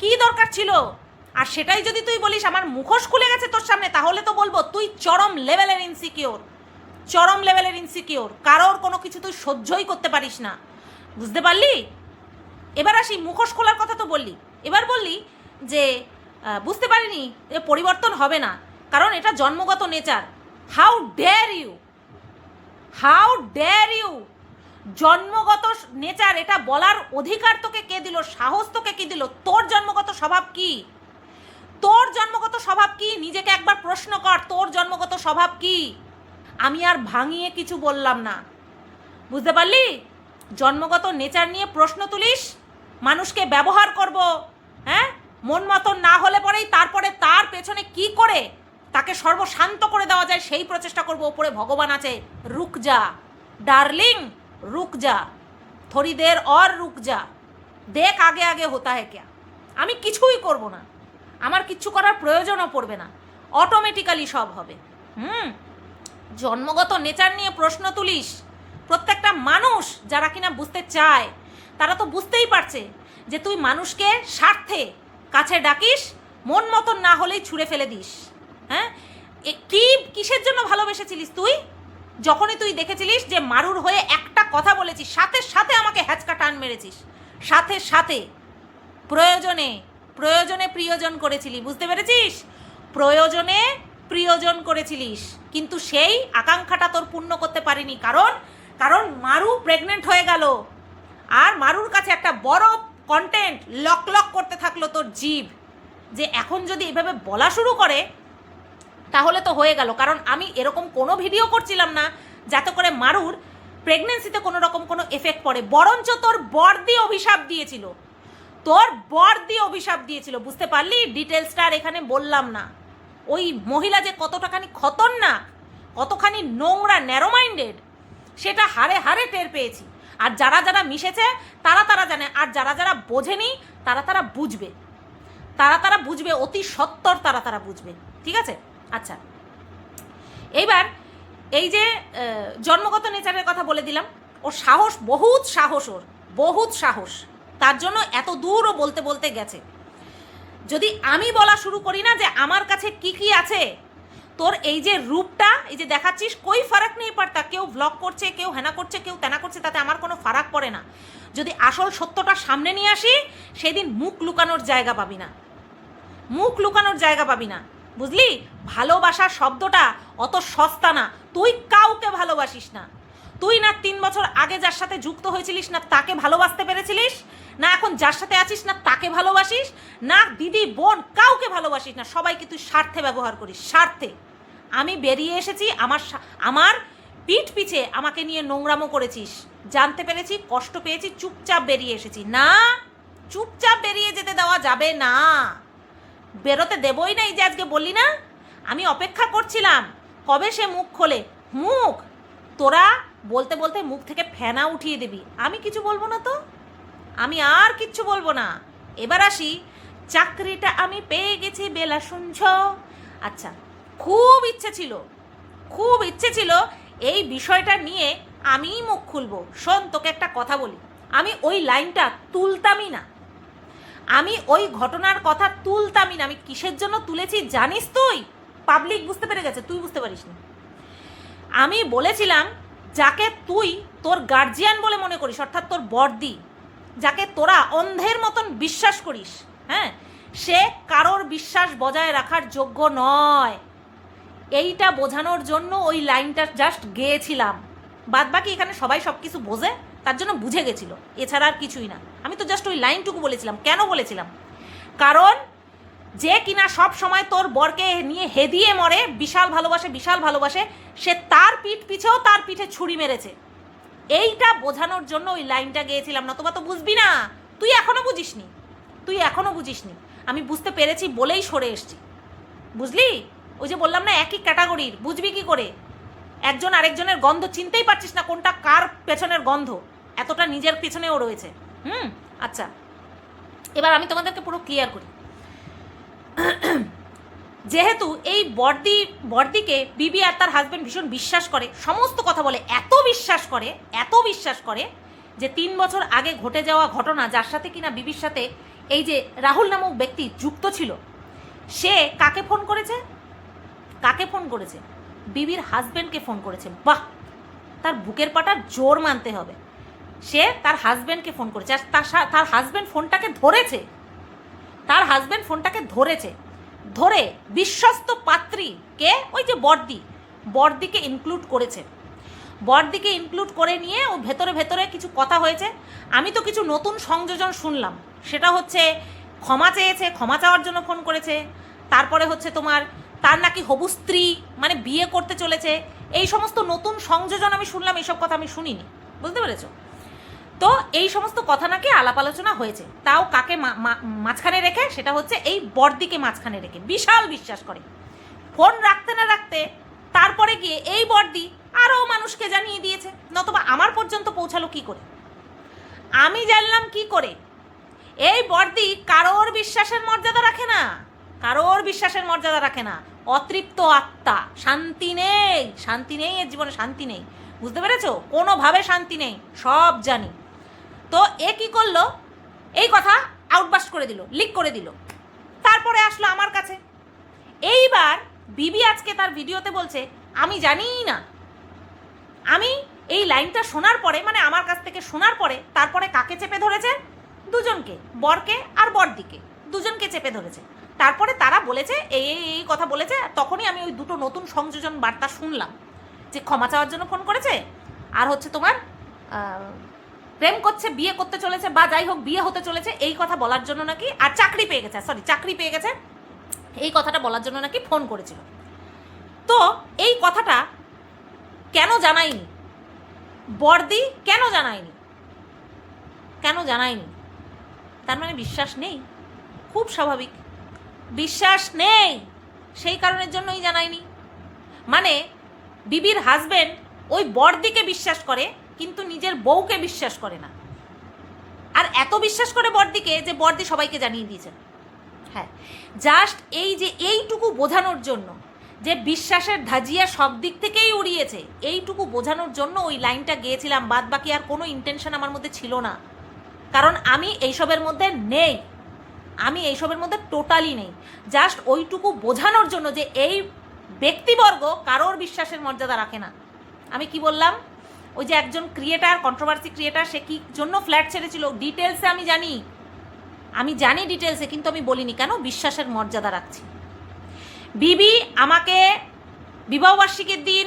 কি দরকার ছিল? আর সেটাই যদি তুই বলিস আমার মুখোশ খুলে গেছে তোর সামনে, তাহলে তো বলবো তুই চরম লেভেলের ইনসিকিওর, চরম লেভেলের ইনসিকিওর, কারোর কোনো কিছু তুই সহ্যই করতে পারিস না, বুঝতে পারলি? এবার আসি, মুখোশ খোলার কথা তো বললি, এবার বললি যে বুঝতে পারিনি যে পরিবর্তন হবে না কারণ এটা জন্মগত nature. How dare you, how dare you! জন্মগত নেচার এটা বলার অধিকার তোকে কে দিল, সাহস তোকে কে দিল? তোর জন্মগত স্বভাব কি, তোর জন্মগত স্বভাব কি? নিজেকে একবার প্রশ্ন কর, তোর জন্মগত স্বভাব কি? আমি আর ভাঙিয়ে কিছু বললাম না, বুঝতে পারলি? জন্মগত নেচার নিয়ে প্রশ্ন তুলিস, মানুষকে ব্যবহার করব, হ্যাঁ, মন মতন না হলে পরেই তারপরে তার পেছনে কি করে তাকে সর্বশান্ত করে দেওয়া যায় সেই প্রচেষ্টা করব। ওপরে ভগবান আছে, রুক যা ডার্লিং, রুক যা, থোড়ি দের और রুক যা, দেখ আগে আগে হোতা হ্যায় ক্যা। আমি কিছুই করব না, আমার কিচ্ছু করার প্রয়োজনও পড়বে না, অটোমেটিক্যালি সব হবে। জন্মগত নেচার নিয়ে প্রশ্ন তুলিস, প্রত্যেকটা মানুষ যারা কিনা বুঝতে চায় তারা তো বুঝতেই পারছে যে তুই মানুষকে স্বার্থে কাছে ডাকিস, মন মতন না হলেই ছুঁড়ে ফেলে দিস। হ্যাঁ, কি কিসের জন্য ভালোবেসেছিলিস তুই? যখনই তুই দেখেছিলিস যে মারুর হয়ে একটা কথা বলেছিস, সাথে সাথে আমাকে হ্যাচকা টান মেরেছিস, সাথে সাথে প্রয়োজনে প্রয়োজনে প্রিয়জন করেছিলি, বুঝতে পেরেছিস? প্রয়োজনে প্রিয়জন করেছিলিস, কিন্তু সেই আকাঙ্ক্ষাটা তোর পূর্ণ করতে পারিনি। কারণ মারু প্রেগনেন্ট হয়ে গেল, আর মারুর কাছে একটা বড় কন্টেন্ট লক লক করতে থাকলো তোর জিভ, যে এখন যদি এভাবে বলা শুরু করে তাহলে তো হয়ে গেল। কারণ আমি এরকম কোনো ভিডিও করছিলাম না যাতে করে মারুর প্রেগনেন্সিতে কোনো রকম কোনো এফেক্ট পড়ে, বরঞ্চ তোর বর্দি অভিশাপ দিয়েছিল, তোর বর্দি অভিশাপ দিয়েছিল, বুঝতে পারলি? ডিটেলসটা আর এখানে বললাম না। ওই মহিলা যে কতটাখানি খতরনাক, কতখানি নোংরা, ন্যারো মাইন্ডেড, সেটা হারে হারে টের পেয়েছি। আর যারা যারা মিশেছে তারা জানে, আর যারা যারা বোঝেনি তারা বুঝবে, অতি সত্বর তারা বুঝবে, ঠিক আছে? আচ্ছা, এইবার এই যে জন্মগত নেচারের কথা বলে দিলাম, ওর সাহস, বহুত সাহস, ওর বহুত সাহস, তার জন্য এত দূরও বলতে বলতে গেছে। যদি আমি বলা শুরু করি না যে আমার কাছে কি কি আছে, তোর এই যে রূপটা এই যে দেখাচ্ছিস, কই ফারাক নেই পড়তা, কেউ ব্লগ করছে, কেউ হেনা করছে, কেউ তেনা করছে, তাতে আমার কোনো ফারাক পড়ে না। যদি আসল সত্যটা সামনে নিয়ে আসি সেদিন মুখ লুকানোর জায়গা পাবি না, মুখ লুকানোর জায়গা পাবি না, বুঝলি? ভালোবাসা শব্দটা অত সস্তা না, তুই কাউকে ভালোবাসিস না। তুই না 3 বছর আগে যার সাথে যুক্ত হয়েছিলিস না তাকে ভালোবাসতে পেরেছিলিস, না এখন যার সাথে আছিস না তাকে ভালোবাসিস, না দিদি বোন কাউকে ভালোবাসিস না, সবাইকে তুই স্বার্থে ব্যবহার করিস, স্বার্থে। আমি বেরিয়ে এসেছি, আমার পিঠ পিছে আমাকে নিয়ে নোংরামো করেছিস, জানতে পেরেছি, কষ্ট পেয়েছি, চুপচাপ বেরিয়ে এসেছি। না, চুপচাপ বেরিয়ে যেতে দেওয়া যাবে না, বেরোতে দেবই না। এই যে আজকে বললি না, আমি অপেক্ষা করছিলাম কবে সে মুখ খোলে। মুখ তোরা বলতে বলতে মুখ থেকে ফেনা উঠিয়ে দিবি, আমি কিছু বলবো না, তো আমি আর কিচ্ছু বলবো না। এবার আসি, চাকরিটা আমি পেয়ে গেছি বেলা শুনছ। আচ্ছা, খুব ইচ্ছে ছিল এই বিষয়টা নিয়ে আমিই মুখ খুলবো। শোন, তোকে একটা কথা বলি, আমি ওই লাইনটা তুলতামই না, আমি ওই ঘটনার কথা তুলতামই না। আমি কিসের জন্য তুলেছি জানিস তুই? পাবলিক বুঝতে পেরে গেছে, তুই বুঝতে পারিস না। আমি বলেছিলাম যাকে তুই তোর গার্জিয়ান বলে মনে করিস, অর্থাৎ তোর বর্দি, যাকে তোরা অন্ধের মতন বিশ্বাস করিস, হ্যাঁ, সে কারোর বিশ্বাস বজায় রাখার যোগ্য নয়। এইটা বোঝানোর জন্য ওই লাইনটা জাস্ট গেয়েছিলাম, বাদবাকি এখানে সবাই সব কিছু বোঝে, তার জন্য বুঝে গেছিল, এছাড়া আর কিছুই না। আমি তো জাস্ট ওই লাইনটুকু বলেছিলাম। কেন বলেছিলাম? কারণ যে কিনা সব সময় তোর বরকে নিয়ে হেদিয়ে মরে, বিশাল ভালোবাসে, সে তার পিঠেও তার পিঠে ছুরি মেরেছে। এইটা বোঝানোর জন্য ওই লাইনটা গেয়েছিলাম, নতুবা তো বুঝবি না। তুই এখনো বুঝিসনি। আমি বুঝতে পেরেছি বলেই সরে এসছি, বুঝলি? ওই যে বললাম না, একই ক্যাটাগরির, বুঝবি কি করে? একজন আরেকজনের গন্ধ চিনতেই পারছিস না কোনটা কার পেছনের গন্ধ, এতটা নিজের পেছনেও রয়েছে। আচ্ছা, এবার আমি তোমাদেরকে পুরো ক্লিয়ার করি। যেহেতু এই বর্দিকে বিবি আর তার হাজব্যান্ড ভীষণ বিশ্বাস করে, সমস্ত কথা বলে, এত বিশ্বাস করে যে 3 বছর আগে ঘটে যাওয়া ঘটনা, যার সাথে কিনা বিবির সাথে এই যে রাহুল নামক ব্যক্তি যুক্ত ছিল, সে কাকে ফোন করেছে? বিবির হাজব্যান্ডকে ফোন করেছে। বাহ, তার বুকের পাটা জোর মানতে হবে। সে তার হাজব্যান্ডকে ফোন করেছে, আর তার হাজব্যান্ড ফোনটাকে ধরেছে। ধরে বিশ্বস্ত পাত্রীকে, ওই যে বর্দিকে ইনক্লুড করে নিয়ে ও ভেতরে কিছু কথা হয়েছে। আমি তো কিছু নতুন সংযোজন শুনলাম, সেটা হচ্ছে ক্ষমা চেয়েছে, ক্ষমা চাওয়ার জন্য ফোন করেছে। তারপরে হচ্ছে তোমার তার নাকি হবু স্ত্রী, মানে বিয়ে করতে চলেছে। এই সমস্ত নতুন সংযোজন আমি শুনলাম, এইসব কথা আমি শুনিনি, বুঝতে পেরেছো? তো এই সমস্ত কথা নাকি আলাপ আলোচনা হয়েছে, তাও কাকে মাঝখানে রেখে? সেটা হচ্ছে এই বর্দিকে মাঝখানে রেখে। বিশাল বিশ্বাস করে। ফোন রাখতে না রাখতে তারপরে গিয়ে এই বর্দি আরও মানুষকে জানিয়ে দিয়েছে, নতুবা আমার পর্যন্ত পৌঁছালো কি করে? আমি জানলাম কি করে? এই বর্দি কারোর বিশ্বাসের মর্যাদা রাখে না, অতৃপ্ত আত্মা, শান্তি নেই এর জীবনে, শান্তি নেই, বুঝতে পেরেছো? কোনোভাবে শান্তি নেই, সব জানি। তো এ কি করলো? এই কথা আউটবাস্ট করে দিল, লিক করে দিল, তারপরে আসলো আমার কাছে। এইবার বিবি আজকে তার ভিডিওতে বলছে আমি জানিই না। আমি এই লাইনটা শোনার পরে, মানে আমার কাছ থেকে শোনার পরে, তারপরে কাকে চেপে ধরেছে? দুজনকে, বরকে আর বর্দিকে, দুজনকে চেপে ধরেছে। তারপরে তারা বলেছে এই কথা বলেছে। তখনই আমি ওই দুটো নতুন সংযোজন বার্তা শুনলাম, যে ক্ষমা চাওয়ার জন্য ফোন করেছে, আর হচ্ছে তোমার প্রেম করছে, বিয়ে করতে চলেছে, বা যাই হোক বিয়ে হতে চলেছে, এই কথা বলার জন্য নাকি, আর চাকরি পেয়ে গেছে, এই কথাটা বলার জন্য নাকি ফোন করেছিল। তো এই কথাটা কেন জানায়নি বর্দি? কেন জানায়নি? তার মানে বিশ্বাস নেই, খুব স্বাভাবিক, বিশ্বাস নেই, সেই কারণের জন্যই জানায়নি। মানে বিবির হাজবেন্ড ওই বর্দিকে বিশ্বাস করে, কিন্তু নিজের বউকে বিশ্বাস করে না। আর এত বিশ্বাস করে বর্দিকে যে বর্দি সবাইকে জানিয়ে দিয়েছেন। হ্যাঁ, জাস্ট এই যে এইটুকু বোঝানোর জন্য যে বিশ্বাসের ধাজিয়া সব দিক থেকেই উড়িয়েছে, এইটুকু বোঝানোর জন্য ওই লাইনটা গেয়েছিলাম। বাদ বাকি আর কোনো ইন্টেনশন আমার মধ্যে ছিল না, কারণ আমি এইসবের মধ্যে নেই, টোটালি নেই। জাস্ট ওইটুকু বোঝানোর জন্য যে এই ব্যক্তিবর্গ কারোর বিশ্বাসের মর্যাদা রাখে না। আমি কি বললাম? ওই যে একজন ক্রিয়েটার, কন্ট্রোভার্সি ক্রিয়েটার, সে কি জন্য ফ্ল্যাট ছেড়েছিল ডিটেলসে আমি জানি ডিটেলসে, কিন্তু আমি বলিনি কেন? বিশ্বাসের মর্যাদা রাখছি। বিবি আমাকে বিবাহবার্ষিকীর দিন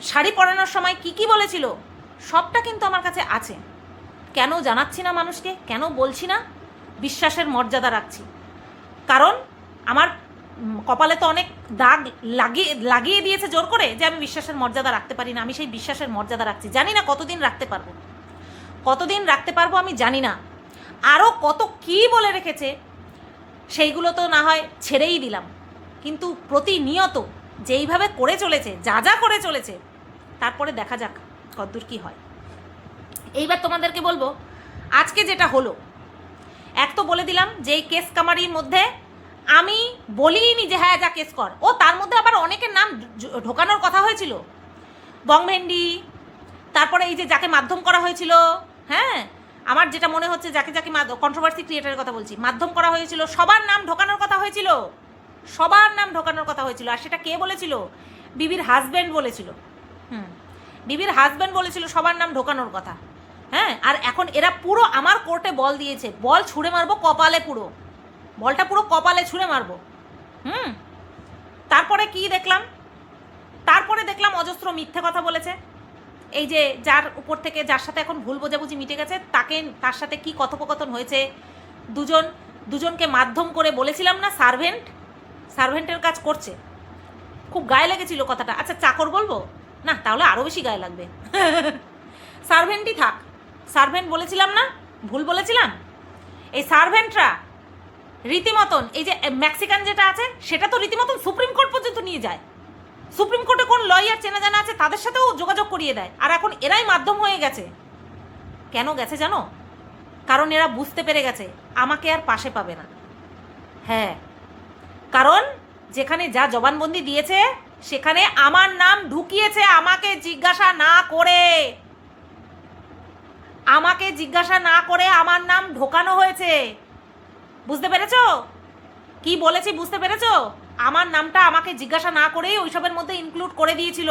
শাড়ি পরানোর সময় কি বলেছিল সবটা কিন্তু আমার কাছে আছে। কেন জানাচ্ছি না মানুষকে? কেন বলছি না? বিশ্বাসের মর্যাদা রাখছি, কারণ আমার কপালে তো অনেক দাগ লাগিয়ে দিয়েছে জোর করে, যে আমি বিশ্বাসের মর্যাদা রাখতে পারি না। আমি সেই বিশ্বাসের মর্যাদা রাখছি। জানি না কতদিন রাখতে পারবো আমি জানি না। আরও কত কি বলে রেখেছে, সেইগুলো তো না হয় ছেড়েই দিলাম, কিন্তু প্রতিনিয়ত যেইভাবে করে চলেছে, যা করে চলেছে, তারপরে দেখা যাক কতদূর কি হয়। এইবার তোমাদেরকে বলবো আজকে যেটা হলো। এক তো বলে দিলাম যে এই কেস কামারির মধ্যে আমি বলিনি যে হ্যাঁ যা কেস কর, ও তার মধ্যে আবার অনেকের নাম ঢোকানোর কথা হয়েছিল। বংভেন্ডি, তারপরে এই যে যাকে মাধ্যম করা হয়েছিল, হ্যাঁ আমার যেটা মনে হচ্ছে যাকে কন্ট্রোভার্সি ক্রিয়েটারের কথা বলছি, মাধ্যম করা হয়েছিল, সবার নাম ঢোকানোর কথা হয়েছিল। আর সেটা কে বলেছিল? বিবির হাজব্যান্ড বলেছিল। বিবির হাজব্যান্ড বলেছিল সবার নাম ঢোকানোর কথা। হ্যাঁ, আর এখন এরা পুরো আমার কোর্টে বল দিয়েছে, বল ছুঁড়ে মারবো কপালে, বলটা পুরো কপালে ছুঁড়ে মারবো। তারপরে কি দেখলাম? অজস্র মিথ্যে কথা বলেছে। এই যে যার উপর থেকে, যার সাথে এখন ভুল বোঝাবুঝি মিটে গেছে, তার সাথে কি কথোপকথন হয়েছে, দুজন দুজনকে মাধ্যম করে বলেছিলাম না সার্ভেন্টের কাজ করছে। খুব গায়ে লেগেছিল কথাটা। আচ্ছা চাকর বলবো না, তাহলে আরও বেশি গায়ে লাগবে। সার্ভেন্টই থাক। সার্ভেন্ট বলেছিলাম না, ভুল বলেছিলাম। এই সার্ভেন্টরা রীতিমতন, এই যে মেক্সিকান যেটা আছে সেটা তো রীতিমতন সুপ্রিম কোর্ট পর্যন্ত নিয়ে যায়। সুপ্রিম কোর্টে কোন লয়ার চেনা জানা আছে তাদের সাথেও যোগাযোগ করিয়ে দেয়। আর এখন এরাই মাধ্যম হয়ে গেছে। কেন গেছে জানো? কারণ এরা বুঝতে পেরে গেছে আমাকে আর পাশে পাবে না। হ্যাঁ, কারণ যেখানে যা জবানবন্দি দিয়েছে সেখানে আমার নাম ঢুকিয়েছে আমাকে জিজ্ঞাসা না করে। আমাকে জিজ্ঞাসা না করে আমার নাম ঢোকানো হয়েছে। বুঝতে পেরেছো কি বলেছি? বুঝতে পেরেছো? আমার নামটা আমাকে জিজ্ঞাসা না করেই ওইসবের মধ্যে ইনক্লুড করে দিয়েছিল।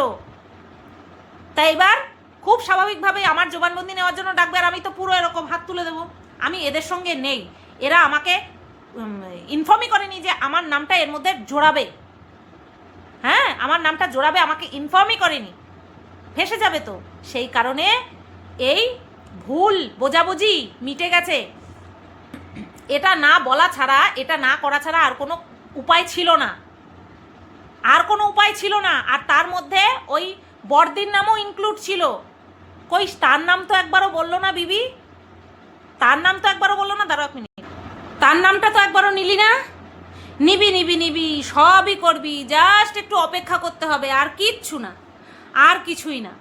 তাই এবার খুব স্বাভাবিকভাবেই আমার জবানবন্দি নেওয়ার জন্য ডাকবে, আর আমি তো পুরো এরকম হাত তুলে দেবো। আমি এদের সঙ্গে নেই। এরা আমাকে ইনফর্মই করেনি যে আমার নামটা এর মধ্যে জোড়াবে। হ্যাঁ, আমার নামটা জোড়াবে, আমাকে ইনফর্মই করেনি। ফেসে যাবে তো। সেই কারণে এই ভুল বোঝাবুঝি মিটে গেছে। এটা না বলা ছাড়া, এটা না করা ছাড়া আর কোনো উপায় ছিল না। আর কোনো উপায় ছিল না। আর তার মধ্যে ওই বড়দির নামও ইনক্লুড ছিল। কই তার নাম তো একবারও বললো না বিবি? তার নাম তো একবারও বললো না। দাঁড়াও এক মিনিট, তার নামটা তো একবারও নিলি না? নিবি নিবি নিবি, সবই করবি, জাস্ট একটু অপেক্ষা করতে হবে, আর কিচ্ছু না, আর কিছুই না।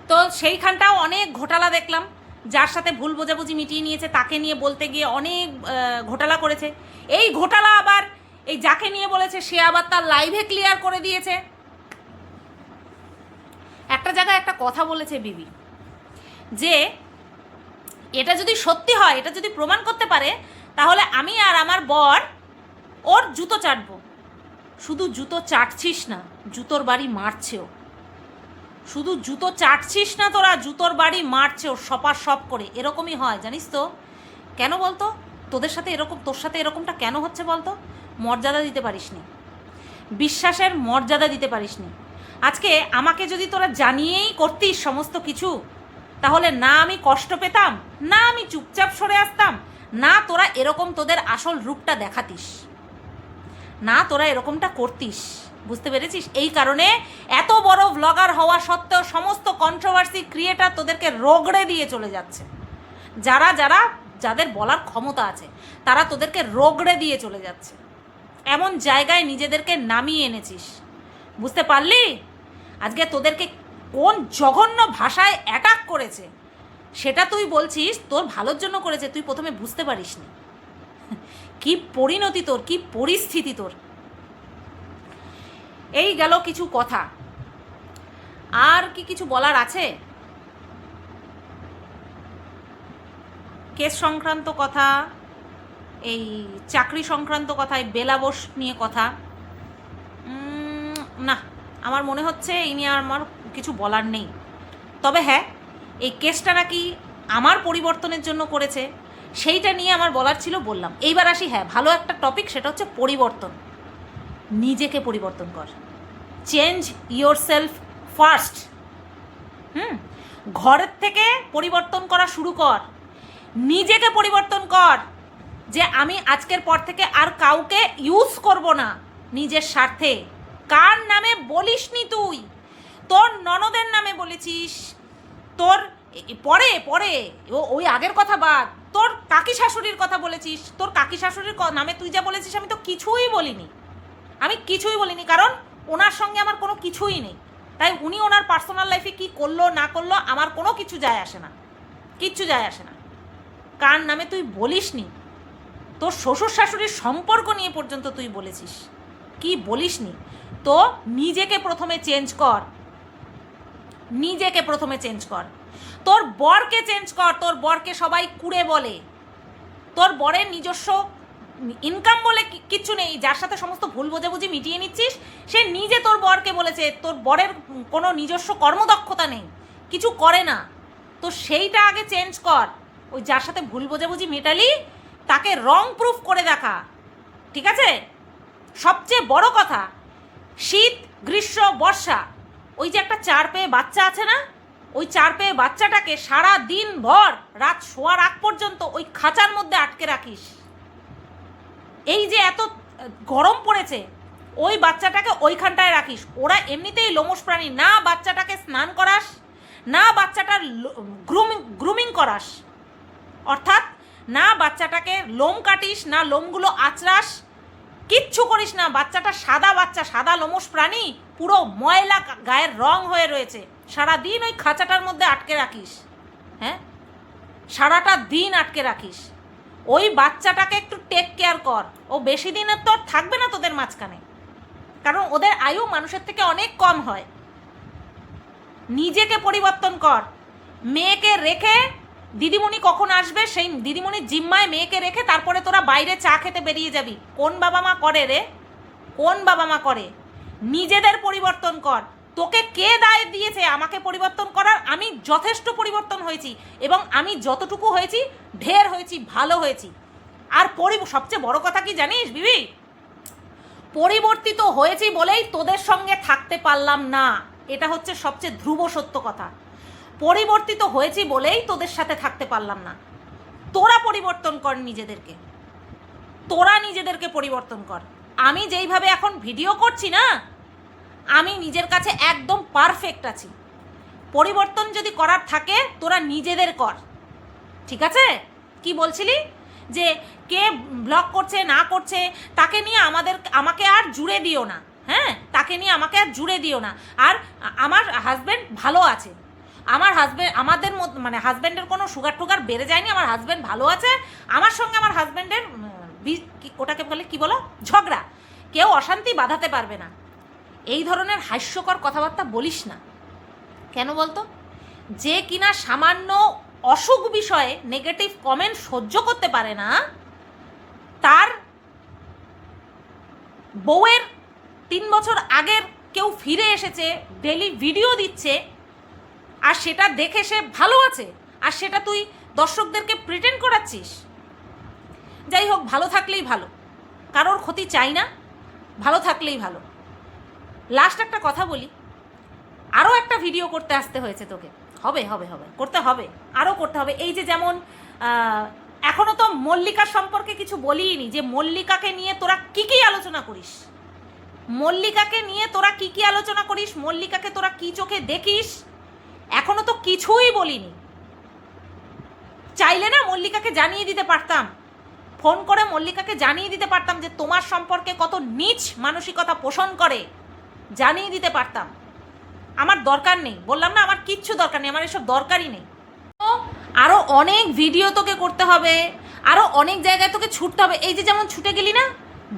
তো সেইখানটাও অনেক ঘোটালা দেখলাম। যার সাথে ভুল বোঝাবুঝি মিটিয়ে নিয়েছে তাকে নিয়ে বলতে গিয়ে অনেক ঘোটালা করেছে। এই ঘোটালা আবার এই যাকে নিয়ে বলেছে সে আবার তার লাইভে ক্লিয়ার করে দিয়েছে। একটা জায়গায় একটা কথা বলেছে বিবি, যে এটা যদি সত্যি হয়, এটা যদি প্রমাণ করতে পারে, তাহলে আমি আর আমার বর ওর জুতো চাটবো। শুধু জুতো চাটছিস না, জুতোর বাড়ি মারছেও। শুধু জুতো চাটছিস না তোরা, জুতোর বাড়ি মারছেও সপার সপ করে। এরকমই হয় জানিস তো? কেন বলতো তোদের সাথে এরকম, তোর সাথে এরকমটা কেন হচ্ছে বলতো? মর্যাদা দিতে পারিসনি, বিশ্বাসের মর্যাদা দিতে পারিসনি। আজকে আমাকে যদি তোরা জানিয়েই করতিস সমস্ত কিছু, তাহলে না আমি কষ্ট পেতাম, না আমি চুপচাপ সরে আসতাম, না তোরা এরকম তোদের আসল রূপটা দেখাতিস, না তোরা এরকমটা করতিস। বুঝতে পেরেছিস? এই কারণে এত বড় ব্লগার হওয়া সত্ত্বেও সমস্ত কন্ট্রোভার্সি ক্রিয়েটার তোদেরকে রগড়ে দিয়ে চলে যাচ্ছে। যাদের বলার ক্ষমতা আছে তারা তোদেরকে রগড়ে দিয়ে চলে যাচ্ছে। এমন জায়গায় নিজেদেরকে নামিয়ে এনেছিস। বুঝতে পারলি? আজকে তোদেরকে কোন জঘন্য ভাষায় অ্যাটাক করেছে সেটা তুই বলছিস তোর ভালোর জন্য করেছে, তুই প্রথমে বুঝতে পারিসনি। কি পরিণতি তোর, কি পরিস্থিতি তোর। এই গেল কিছু কথা। আর কি কিছু বলার আছে? কেস সংক্রান্ত কথা, এই চাকরি সংক্রান্ত কথা, এই বেলাবস নিয়ে কথা, না আমার মনে হচ্ছে এই নিয়ে আমার কিছু বলার নেই। তবে হ্যাঁ, এই কেসটা নাকি আমার পরিবর্তনের জন্য করেছে, সেইটা নিয়ে আমার বলার ছিল, বললাম। এইবার আসি হ্যাঁ ভালো একটা টপিক, সেটা হচ্ছে পরিবর্তন। নিজেকে পরিবর্তন কর, চেঞ্জ ইয়োর সেলফ ফার্স্ট। ঘরের থেকে পরিবর্তন করা শুরু কর, নিজেকে পরিবর্তন কর। যে আমি আজকের পর থেকে আর কাউকে ইউজ করব না নিজের স্বার্থে। কার নামে বলিসনি তুই? তোর ননদের নামে বলেছিস, তোর পরে পরে ওই আগের কথা বাদ, তোর কাকি শাশুড়ির কথা বলেছিস। তোর কাকি শাশুড়ির নামে তুই যা বলেছিস আমি তো কিছুই বলিনি, আমি কিছুই বলিনি, কারণ ওনার সঙ্গে আমার কোনো কিছুই নেই। তাই উনি ওনার পার্সোনাল লাইফে কি করলো না করলো আমার কোনো কিছু যায় আসে না, কিচ্ছু যায় আসে না। কার নামে তুই বলিসনি? তোর শ্বশুর শাশুড়ির সম্পর্ক নিয়ে পর্যন্ত তুই বলেছিস, কি বলিসনি? তো নিজেকে প্রথমে চেঞ্জ কর, নিজেকে প্রথমে চেঞ্জ কর। তোর বরকে চেঞ্জ কর। তোর বরকে সবাই কুড়ে বলে, তোর বরের নিজস্ব ইনকাম বলে কিচ্ছু নেই। যার সাথে সমস্ত ভুল বোঝাবুঝি মিটিয়ে নিচ্ছিস সে নিজে তোর বরকে বলেছে তোর বরের কোনো নিজস্ব কর্মদক্ষতা নেই, কিছু করে না। তো সেইটা আগে চেঞ্জ কর। ওই যার সাথে ভুল বোঝাবুঝি মেটালি তাকে রং প্রুফ করে দেখা, ঠিক আছে? সবচেয়ে বড় কথা, শীত গ্রীষ্ম বর্ষা, ওই যে একটা চার পেয়ে বাচ্চা আছে না, ওই 4 পেয়ে বাচ্চাটাকে সারা দিন ভর রাত শোয়ার আগ পর্যন্ত ওই খাঁচার মধ্যে আটকে রাখিস? এই যে এত গরম পড়েছে, ওই বাচ্চাটাকে ওইখানটায় রাখিস। ওরা এমনিতেই লোমশ প্রাণী, না বাচ্চাটাকে স্নান করাস, না বাচ্চাটার গ্রুমিং করাস, অর্থাৎ না বাচ্চাটাকে লোম কাটিস, না লোমগুলো আঁচড়াস, কিচ্ছু করিস না। বাচ্চাটা সাদা বাচ্চা, সাদা লোমশ প্রাণী, পুরো ময়লা গায়ের রং হয়ে রয়েছে, সারাদিন ওই খাঁচাটার মধ্যে আটকে রাখিস। হ্যাঁ, সারাটা দিন আটকে রাখিস। ওই বাচ্চাটাকে একটু টেক কেয়ার কর। ও বেশি দিনের তো থাকবে না তোদের মাঝখানে, কারণ ওদের আয়ু মানুষের থেকে অনেক কম হয়। নিজেকে পরিবর্তন কর। মেয়েকে রেখে দিদিমণি কখন আসবে সেই দিদিমণির জিম্মায় মেয়েকে রেখে তারপরে তোরা বাইরে চা খেতে বেরিয়ে যাবি। কোন বাবা মা করে রে? কোন বাবা মা করে? নিজেদের পরিবর্তন কর। তোকে কে দায় দিয়েছে আমাকে পরিবর্তন করার? আমি যথেষ্ট পরিবর্তন হয়েছি, এবং আমি যতটুকু হয়েছি ঢের হয়েছি, ভালো হয়েছি। আর সবচেয়ে বড় কথা কি জানিস বিবি? পরিবর্তিত হয়েছি বলেই তোদের সঙ্গে থাকতে পারলাম না, এটা হচ্ছে সবচেয়ে ধ্রুব সত্য কথা। পরিবর্তিত হয়েছি বলেই তোদের সাথে থাকতে পারলাম না। তোরা পরিবর্তন কর নিজেদেরকে, তোরা নিজেদেরকে পরিবর্তন কর। আমি যেইভাবে এখন ভিডিও করছি না, আমি নিজের কাছে একদম পারফেক্ট আছি। পরিবর্তন যদি করার থাকে তোরা নিজেদের কর, ঠিক আছে? কি বলছিলি যে কে ব্লগ করছে না করছে তাকে নিয়ে আমাকে আর জুড়ে দিও না। হ্যাঁ, তাকে নিয়ে আমাকে আর জুড়ে দিও না। আর আমার হাজব্যান্ড ভালো আছে, আমার আমাদের মানে হাজব্যান্ডের কোনো সুগার টুগার বেড়ে যায়নি, আমার হাজব্যান্ড ভালো আছে। আমার সঙ্গে আমার হাজব্যান্ডের ওটাকে বলে কি বলো, ঝগড়া, কেউ অশান্তি বাঁধাতে পারবে না। এই ধরনের হাস্যকর কথাবার্তা বলিস না। কেন বলতো? যে কিনা সামান্য অসুখ বিষয়ে নেগেটিভ কমেন্ট সহ্য করতে পারে না, তার বউয়ের 3 বছর আগের কেউ ফিরে এসেছে, ডেলি ভিডিও দিচ্ছে, আর সেটা দেখে সে ভালো আছে, আর সেটা তুই দর্শকদেরকে প্রিটেন্ড করাচ্ছিস। যাই হোক, ভালো থাকলেই ভালো, কারোর ক্ষতি চাই না, ভালো থাকলেই ভালো। লাস্ট একটা কথা বলি, আরও একটা ভিডিও করতে আসতে হয়েছে তোকে। হবে হবে হবে করতে হবে, আরও করতে হবে। এই যে যেমন এখনও তো মল্লিকার সম্পর্কে কিছু বলিনি, যে মল্লিকাকে নিয়ে তোরা কী কী আলোচনা করিস, মল্লিকাকে নিয়ে তোরা কী কী আলোচনা করিস, মল্লিকাকে তোরা কী চোখে দেখিস, এখনও তো কিছুই বলিনি। চাইলে না মল্লিকাকে জানিয়ে দিতে পারতাম, ফোন করে মল্লিকাকে জানিয়ে দিতে পারতাম যে তোমার সম্পর্কে কত নীচ মানসিকতা পোষণ করে, জানিয়ে দিতে পারতাম। আমার দরকার নেই, বললাম না, আমার কিচ্ছু দরকার নেই, আমার এসব দরকারই নেই। আরও অনেক ভিডিও তোকে করতে হবে, আরও অনেক জায়গায় তোকে ছুটতে হবে। এই যে যেমন ছুটে গেলি না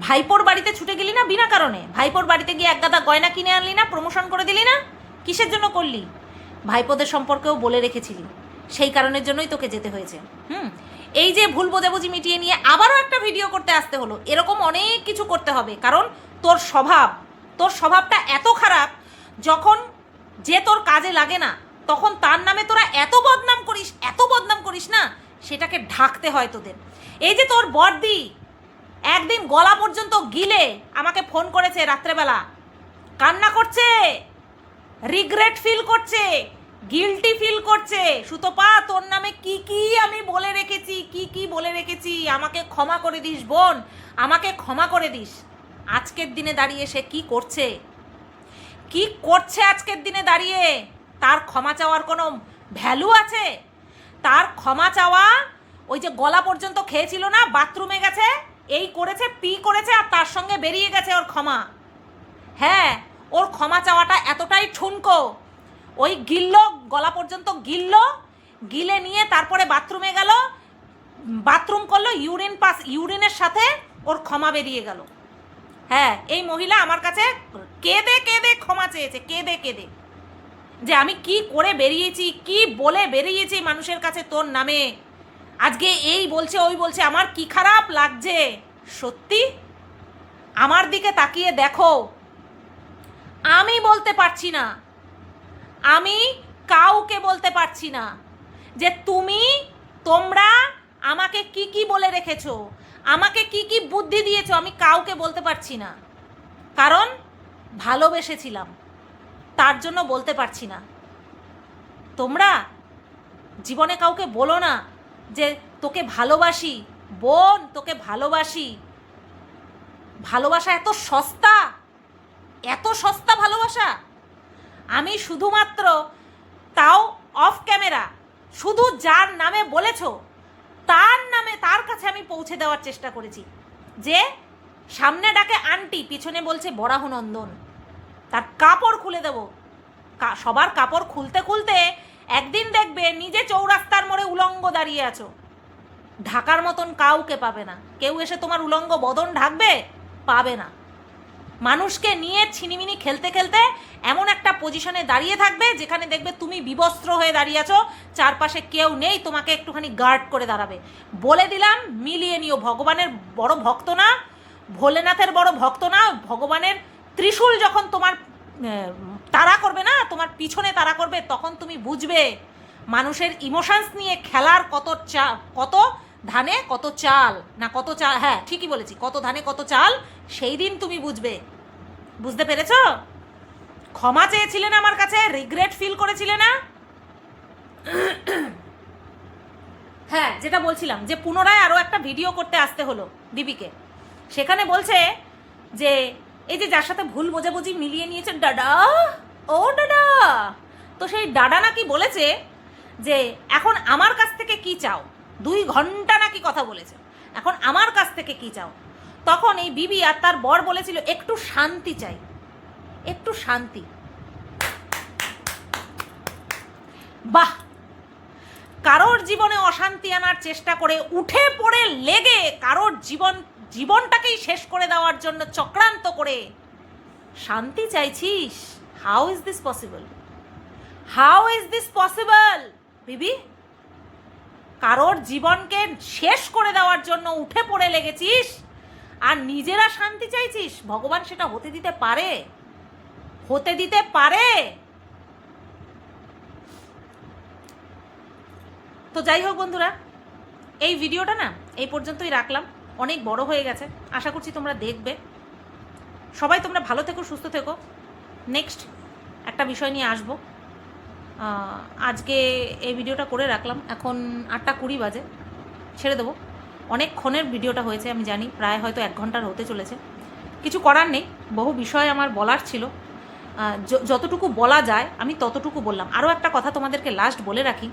ভাইপোর বাড়িতে, ছুটে গেলি না বিনা কারণে, ভাইপোর বাড়িতে গিয়ে এক গাদা গয়না কিনে আনলি না, প্রমোশন করে দিলি না, কিসের জন্য করলি? ভাইপোদের সম্পর্কেও বলে রেখেছিলি, সেই কারণের জন্যই তোকে যেতে হয়েছে। এই যে ভুল বোঝাবুঝি মিটিয়ে নিয়ে আবারও একটা ভিডিও করতে আসতে হলো। এরকম অনেক কিছু করতে হবে, কারণ তোর স্বভাবটা এত খারাপ, যখন যে তোর কাজে লাগে না তখন তার নামে তোরা এত বদনাম করিস না, সেটাকে ঢাকতে হয় তোদের। এই যে তোর বড়দি একদিন গলা পর্যন্ত গিলে আমাকে ফোন করেছে রাত্রেবেলা, কান্না করছে, রিগ্রেট ফিল করছে, গিল্টি ফিল করছে, সুতপা তোর নামে কি কি আমি বলে রেখেছি, আমাকে ক্ষমা করে দিস বোন, আমাকে ক্ষমা করে দিস। আজকের দিনে দাঁড়িয়ে সে কি করছে আজকের দিনে দাঁড়িয়ে? তার ক্ষমা চাওয়ার কোনো ভ্যালু আছে? তার ক্ষমা চাওয়া, ওই যে গলা পর্যন্ত খেয়েছিল না, বাথরুমে গেছে, এই করেছে, পি করেছে, আর তার সঙ্গে বেরিয়ে গেছে ওর ক্ষমা। হ্যাঁ, ওর ক্ষমা চাওয়াটা এতটাই ঠুনকো, ওই গলা পর্যন্ত গিলে নিয়ে তারপরে বাথরুমে গেল, বাথরুম করলো, ইউরিনের সাথে ওর ক্ষমা বেরিয়ে গেল। হ্যাঁ, এই মহিলা আমার কাছে কেঁদে ক্ষমা চেয়েছে, কেঁদে যে আমি কি করে বেরিয়েছি, কি বলে বেরিয়েছি মানুষের কাছে তোর নামে, আজকে এই বলছে ওই বলছে, আমার কি খারাপ লাগছে। সত্যি আমার দিকে তাকিয়ে দেখো, আমি বলতে পারছি না, আমি কাউকে বলতে পারছি না যে তোমরা আমাকে কি কি বলে রেখেছো, আমাকে কি কি বুদ্ধি দিয়েছো, আমি কাউকে বলতে পারছি না, কারণ ভালোবেসেছিলাম, তার জন্য বলতে পারছি না। তোমরা জীবনে কাউকে বলো না যে তোকে ভালোবাসি বোন, তোকে ভালোবাসি। ভালোবাসা এত সস্তা, এত সস্তা ভালোবাসা। আমি শুধুমাত্র, তাও অফ ক্যামেরা, শুধু যার নামে বলেছ তার নামে, তার কাছে আমি পৌঁছে দেওয়ার চেষ্টা করেছি, যে সামনে ডাকে আন্টি, পিছনে বলছে বরাহনন্দন। তার কাপড় খুলে দেব। সবার কাপড় খুলতে খুলতে একদিন দেখবে নিজে চৌরাস্তার মোড়ে উলঙ্গ দাঁড়িয়ে আছো। ঢাকার মতন কাউকে পাবে না। কেউ এসে তোমার উলঙ্গ বদন ঢাকবে? পাবে না। মানুষকে নিয়ে ছিনিমিনি খেলতে খেলতে এমন একটা পজিশনে দাঁড়িয়ে থাকবে যেখানে দেখবে তুমি বিবস্ত্র হয়ে দাঁড়িয়ে আছো, চারপাশে কেউ নেই, তোমাকে একটুখানি গার্ড করে দাঁড়াবে। বলে দিলাম, মিলিয়ে নিও। ভগবানের বড় ভক্ত না, ভোলেনাথের বড় ভক্ত না, ভগবানের ত্রিশূল যখন তোমার তাড়া করবে না, তোমার পিছনে তাড়া করবে, তখন তুমি বুঝবে মানুষের ইমোশনস নিয়ে খেলার কত ধানে কত চাল, না কত চাল, হ্যাঁ ঠিকই বলেছি, কত ধানে কত চাল, সেই দিন তুমি বুঝবে। বুঝতে পেরেছ? ক্ষমা চেয়েছিলে না আমার কাছে? রিগ্রেট ফিল করেছিলে না? হ্যাঁ, যেটা বলছিলাম, যে পুনরায় আরও একটা ভিডিও করতে আসতে হলো দিবিকে। সেখানে বলছে যে এই যে যার সাথে ভুল বোঝাবুঝি মিলিয়ে নিয়েছে, ডাডা, ও ডাডা, তো সেই ডাডা নাকি বলেছে যে এখন আমার কাছ থেকে কি চাও। 2 ঘন্টা নাকি কথা বলেছে, এখন আমার কাছ থেকে কি চাও। তখন এই বিবি আর তার বর বলেছিল একটু শান্তি চাই, একটু শান্তি। বাহ! কারোর জীবনে অশান্তি আনার চেষ্টা করে, উঠে পড়ে লেগে কারোর জীবনটাকেই শেষ করে দেওয়ার জন্য চক্রান্ত করে শান্তি চাইছিস? How is this possible? How is this possible বিবি? কারোর জীবনকে শেষ করে দেওয়ার জন্য উঠে পড়ে লেগেছিস আর নিজেরা শান্তি চাইছিস? ভগবান সেটা হতে দিতে পারে? হতে দিতে পারে? তো যাই হোক বন্ধুরা, এই ভিডিওটা না এই পর্যন্তই রাখলাম। অনেক বড় হয়ে গেছে, আশা করছি তোমরা দেখবে। সবাই তোমরা ভালো থেকো, সুস্থ থেকো। নেক্সট একটা বিষয় নিয়ে আসবো। আজকে এই ভিডিওটা করে রাখলাম, এখন 8:20 বাজে, ছেড়ে দেবো। অনেকক্ষণের ভিডিওটা হয়েছে আমি জানি, প্রায় হয়তো 1 ঘন্টার হতে চলেছে। কিছু করার নেই, বহু বিষয় আমার বলার ছিল, যতটুকু বলা যায় আমি ততটুকু বললাম। আরও একটা কথা তোমাদেরকে লাস্ট বলে রাখি,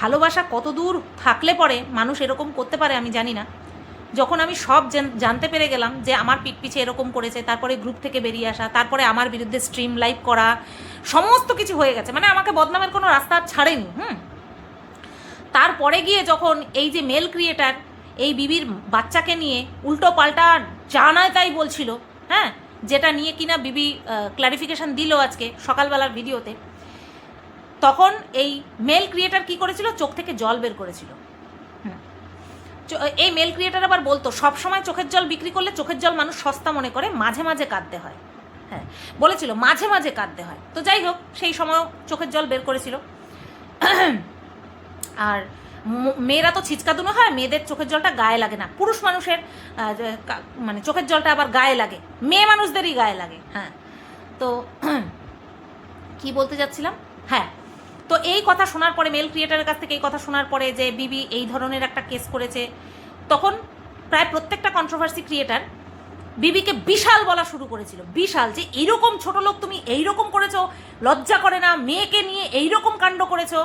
ভালোবাসা কত দূর থাকলে পরে মানুষ এরকম করতে পারে আমি জানি না। যখন আমি সব জানতে পেরে গেলাম যে আমার পিঠ পিছে এরকম করেছে, তারপরে গ্রুপ থেকে বেরিয়ে আসা, তারপরে আমার বিরুদ্ধে স্ট্রিম লাইভ করা, সমস্ত কিছু হয়ে গেছে, মানে আমাকে বদনামের কোনো রাস্তা ছাড়েনি। তারপরে গিয়ে যখন এই যে মেল ক্রিয়েটার এই বিবির বাচ্চাকে নিয়ে উল্টো পাল্টা জানায় তাই বলছিল, হ্যাঁ, যেটা নিয়ে কিনা বিবি ক্ল্যারিফিকেশান দিল আজকে সকালবেলার ভিডিওতে, তখন এই মেল ক্রিয়েটার কি করেছিল, চোখ থেকে জল বের করেছিল। এই মেল ক্রিয়েটার আবার বলতো সবসময় চোখের জল বিক্রি করলে চোখের জল মানুষ সস্তা মনে করে, মাঝে মাঝে কাঁদতে হয়। হ্যাঁ, বলেছিল মাঝে মাঝে কাঁদতে হয়। তো যাই হোক, সেই সময়ও চোখের জল বের করেছিল। আর মেয়েরা তো ছিচকাদুনো হয়, মেয়েদের চোখের জলটা গায়ে লাগে না। পুরুষ মানুষের মানে চোখের জলটা আবার গায়ে লাগে, মেয়ে মানুষদেরই গায়ে লাগে। হ্যাঁ, তো কি বলতে যাচ্ছিলাম, হ্যাঁ, তো এই কথা শোনার পরে, মেল ক্রিয়েটারের কাছ থেকে এই কথা শোনার পরে যে বিবি এই ধরনের একটা কেস করেছে, তখন প্রায় প্রত্যেকটা কন্ট্রোভার্সি ক্রিয়েটার বিবিকে বিশাল বলা শুরু করেছিল, বিশাল, যে এইরকম ছোট লোক তুমি এইরকম করেছো, লজ্জা করে না, মেয়েকে নিয়ে এইরকম কাণ্ড করেছো।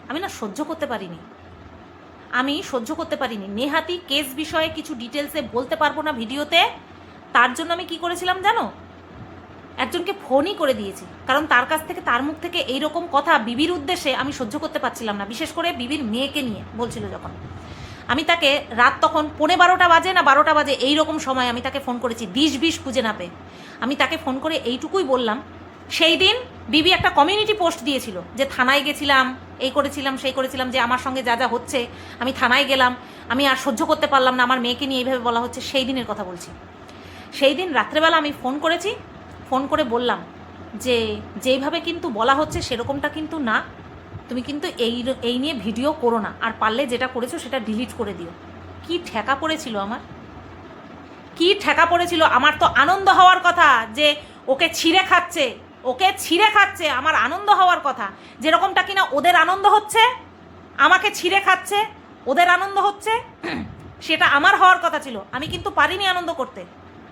আমি না সহ্য করতে পারিনি, আমি সহ্য করতে পারিনি। নেহাতি কেস বিষয়ে কিছু ডিটেলসে বলতে পারবো না ভিডিওতে, তার জন্য আমি কি করেছিলাম জানো, একজনকে ফোনই করে দিয়েছি, কারণ তার কাছ থেকে, তার মুখ থেকে এইরকম কথা বিবির উদ্দেশ্যে আমি সহ্য করতে পারছিলাম না। বিশেষ করে বিবির মেয়েকে নিয়ে বলছিল যখন, আমি তাকে রাত তখন 11:30 বাজে না 12টা বাজে এইরকম সময় আমি তাকে ফোন করেছি, বিষ খুঁজে না পেয়ে। আমি তাকে ফোন করে এইটুকুই বললাম, সেই দিন বিবি একটা কমিউনিটি পোস্ট দিয়েছিল যে থানায় গেছিলাম, এই করেছিলাম, সেই করেছিলাম, যে আমার সঙ্গে যা যা হচ্ছে আমি থানায় গেলাম, আমি আর সহ্য করতে পারলাম না, আমার মেয়েকে নিয়ে এইভাবে বলা হচ্ছে। সেই দিনের কথা বলছি। সেই দিন রাত্রেবেলা আমি ফোন করেছি, ফোন করে বললাম যে যেইভাবে কিন্তু বলা হচ্ছে সেরকমটা কিন্তু না, তুমি কিন্তু এই নিয়ে ভিডিও করো না, আর পারলে যেটা করেছো সেটা ডিলিট করে দিও। কি ঠেকা পড়েছিল আমার, কি ঠেকা পড়েছিল আমার। তো আনন্দ হওয়ার কথা যে ওকে ছিঁড়ে খাচ্ছে, ওকে ছিঁড়ে খাচ্ছে, আমার আনন্দ হওয়ার কথা, যেরকমটা কিনা ওদের আনন্দ হচ্ছে, আমাকে ছিঁড়ে খাচ্ছে, ওদের আনন্দ হচ্ছে, সেটা আমার হওয়ার কথা ছিল। আমি কিন্তু পারিনি আনন্দ করতে।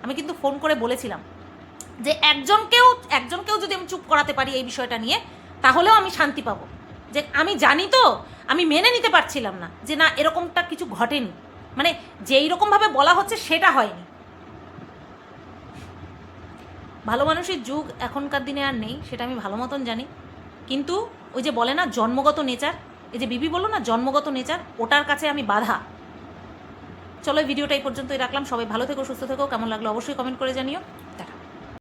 আমি কিন্তু ফোন করে বলেছিলাম যে একজনকেও যদি আমি চুপ করাতে পারি এই বিষয়টা নিয়ে, তাহলেও আমি শান্তি পাবো। যে আমি জানি তো, আমি মেনে নিতে পারছিলাম না যে না এরকমটা কিছু ঘটেনি, মানে যেই রকমভাবে বলা হচ্ছে সেটা হয়নি। ভালো মানুষের যুগ এখনকার দিনে আর নেই, সেটা আমি ভালো মতন জানি। কিন্তু ওই যে বলে না জন্মগত নেচার, এই যে বিবি বললো না জন্মগত নেচার, ওটার কাছে আমি বাধা। চলো এই ভিডিওটা এই পর্যন্তই রাখলাম। সবাই ভালো থেকো, সুস্থ থেকো। কেমন লাগলো অবশ্যই কমেন্ট করে জানিও।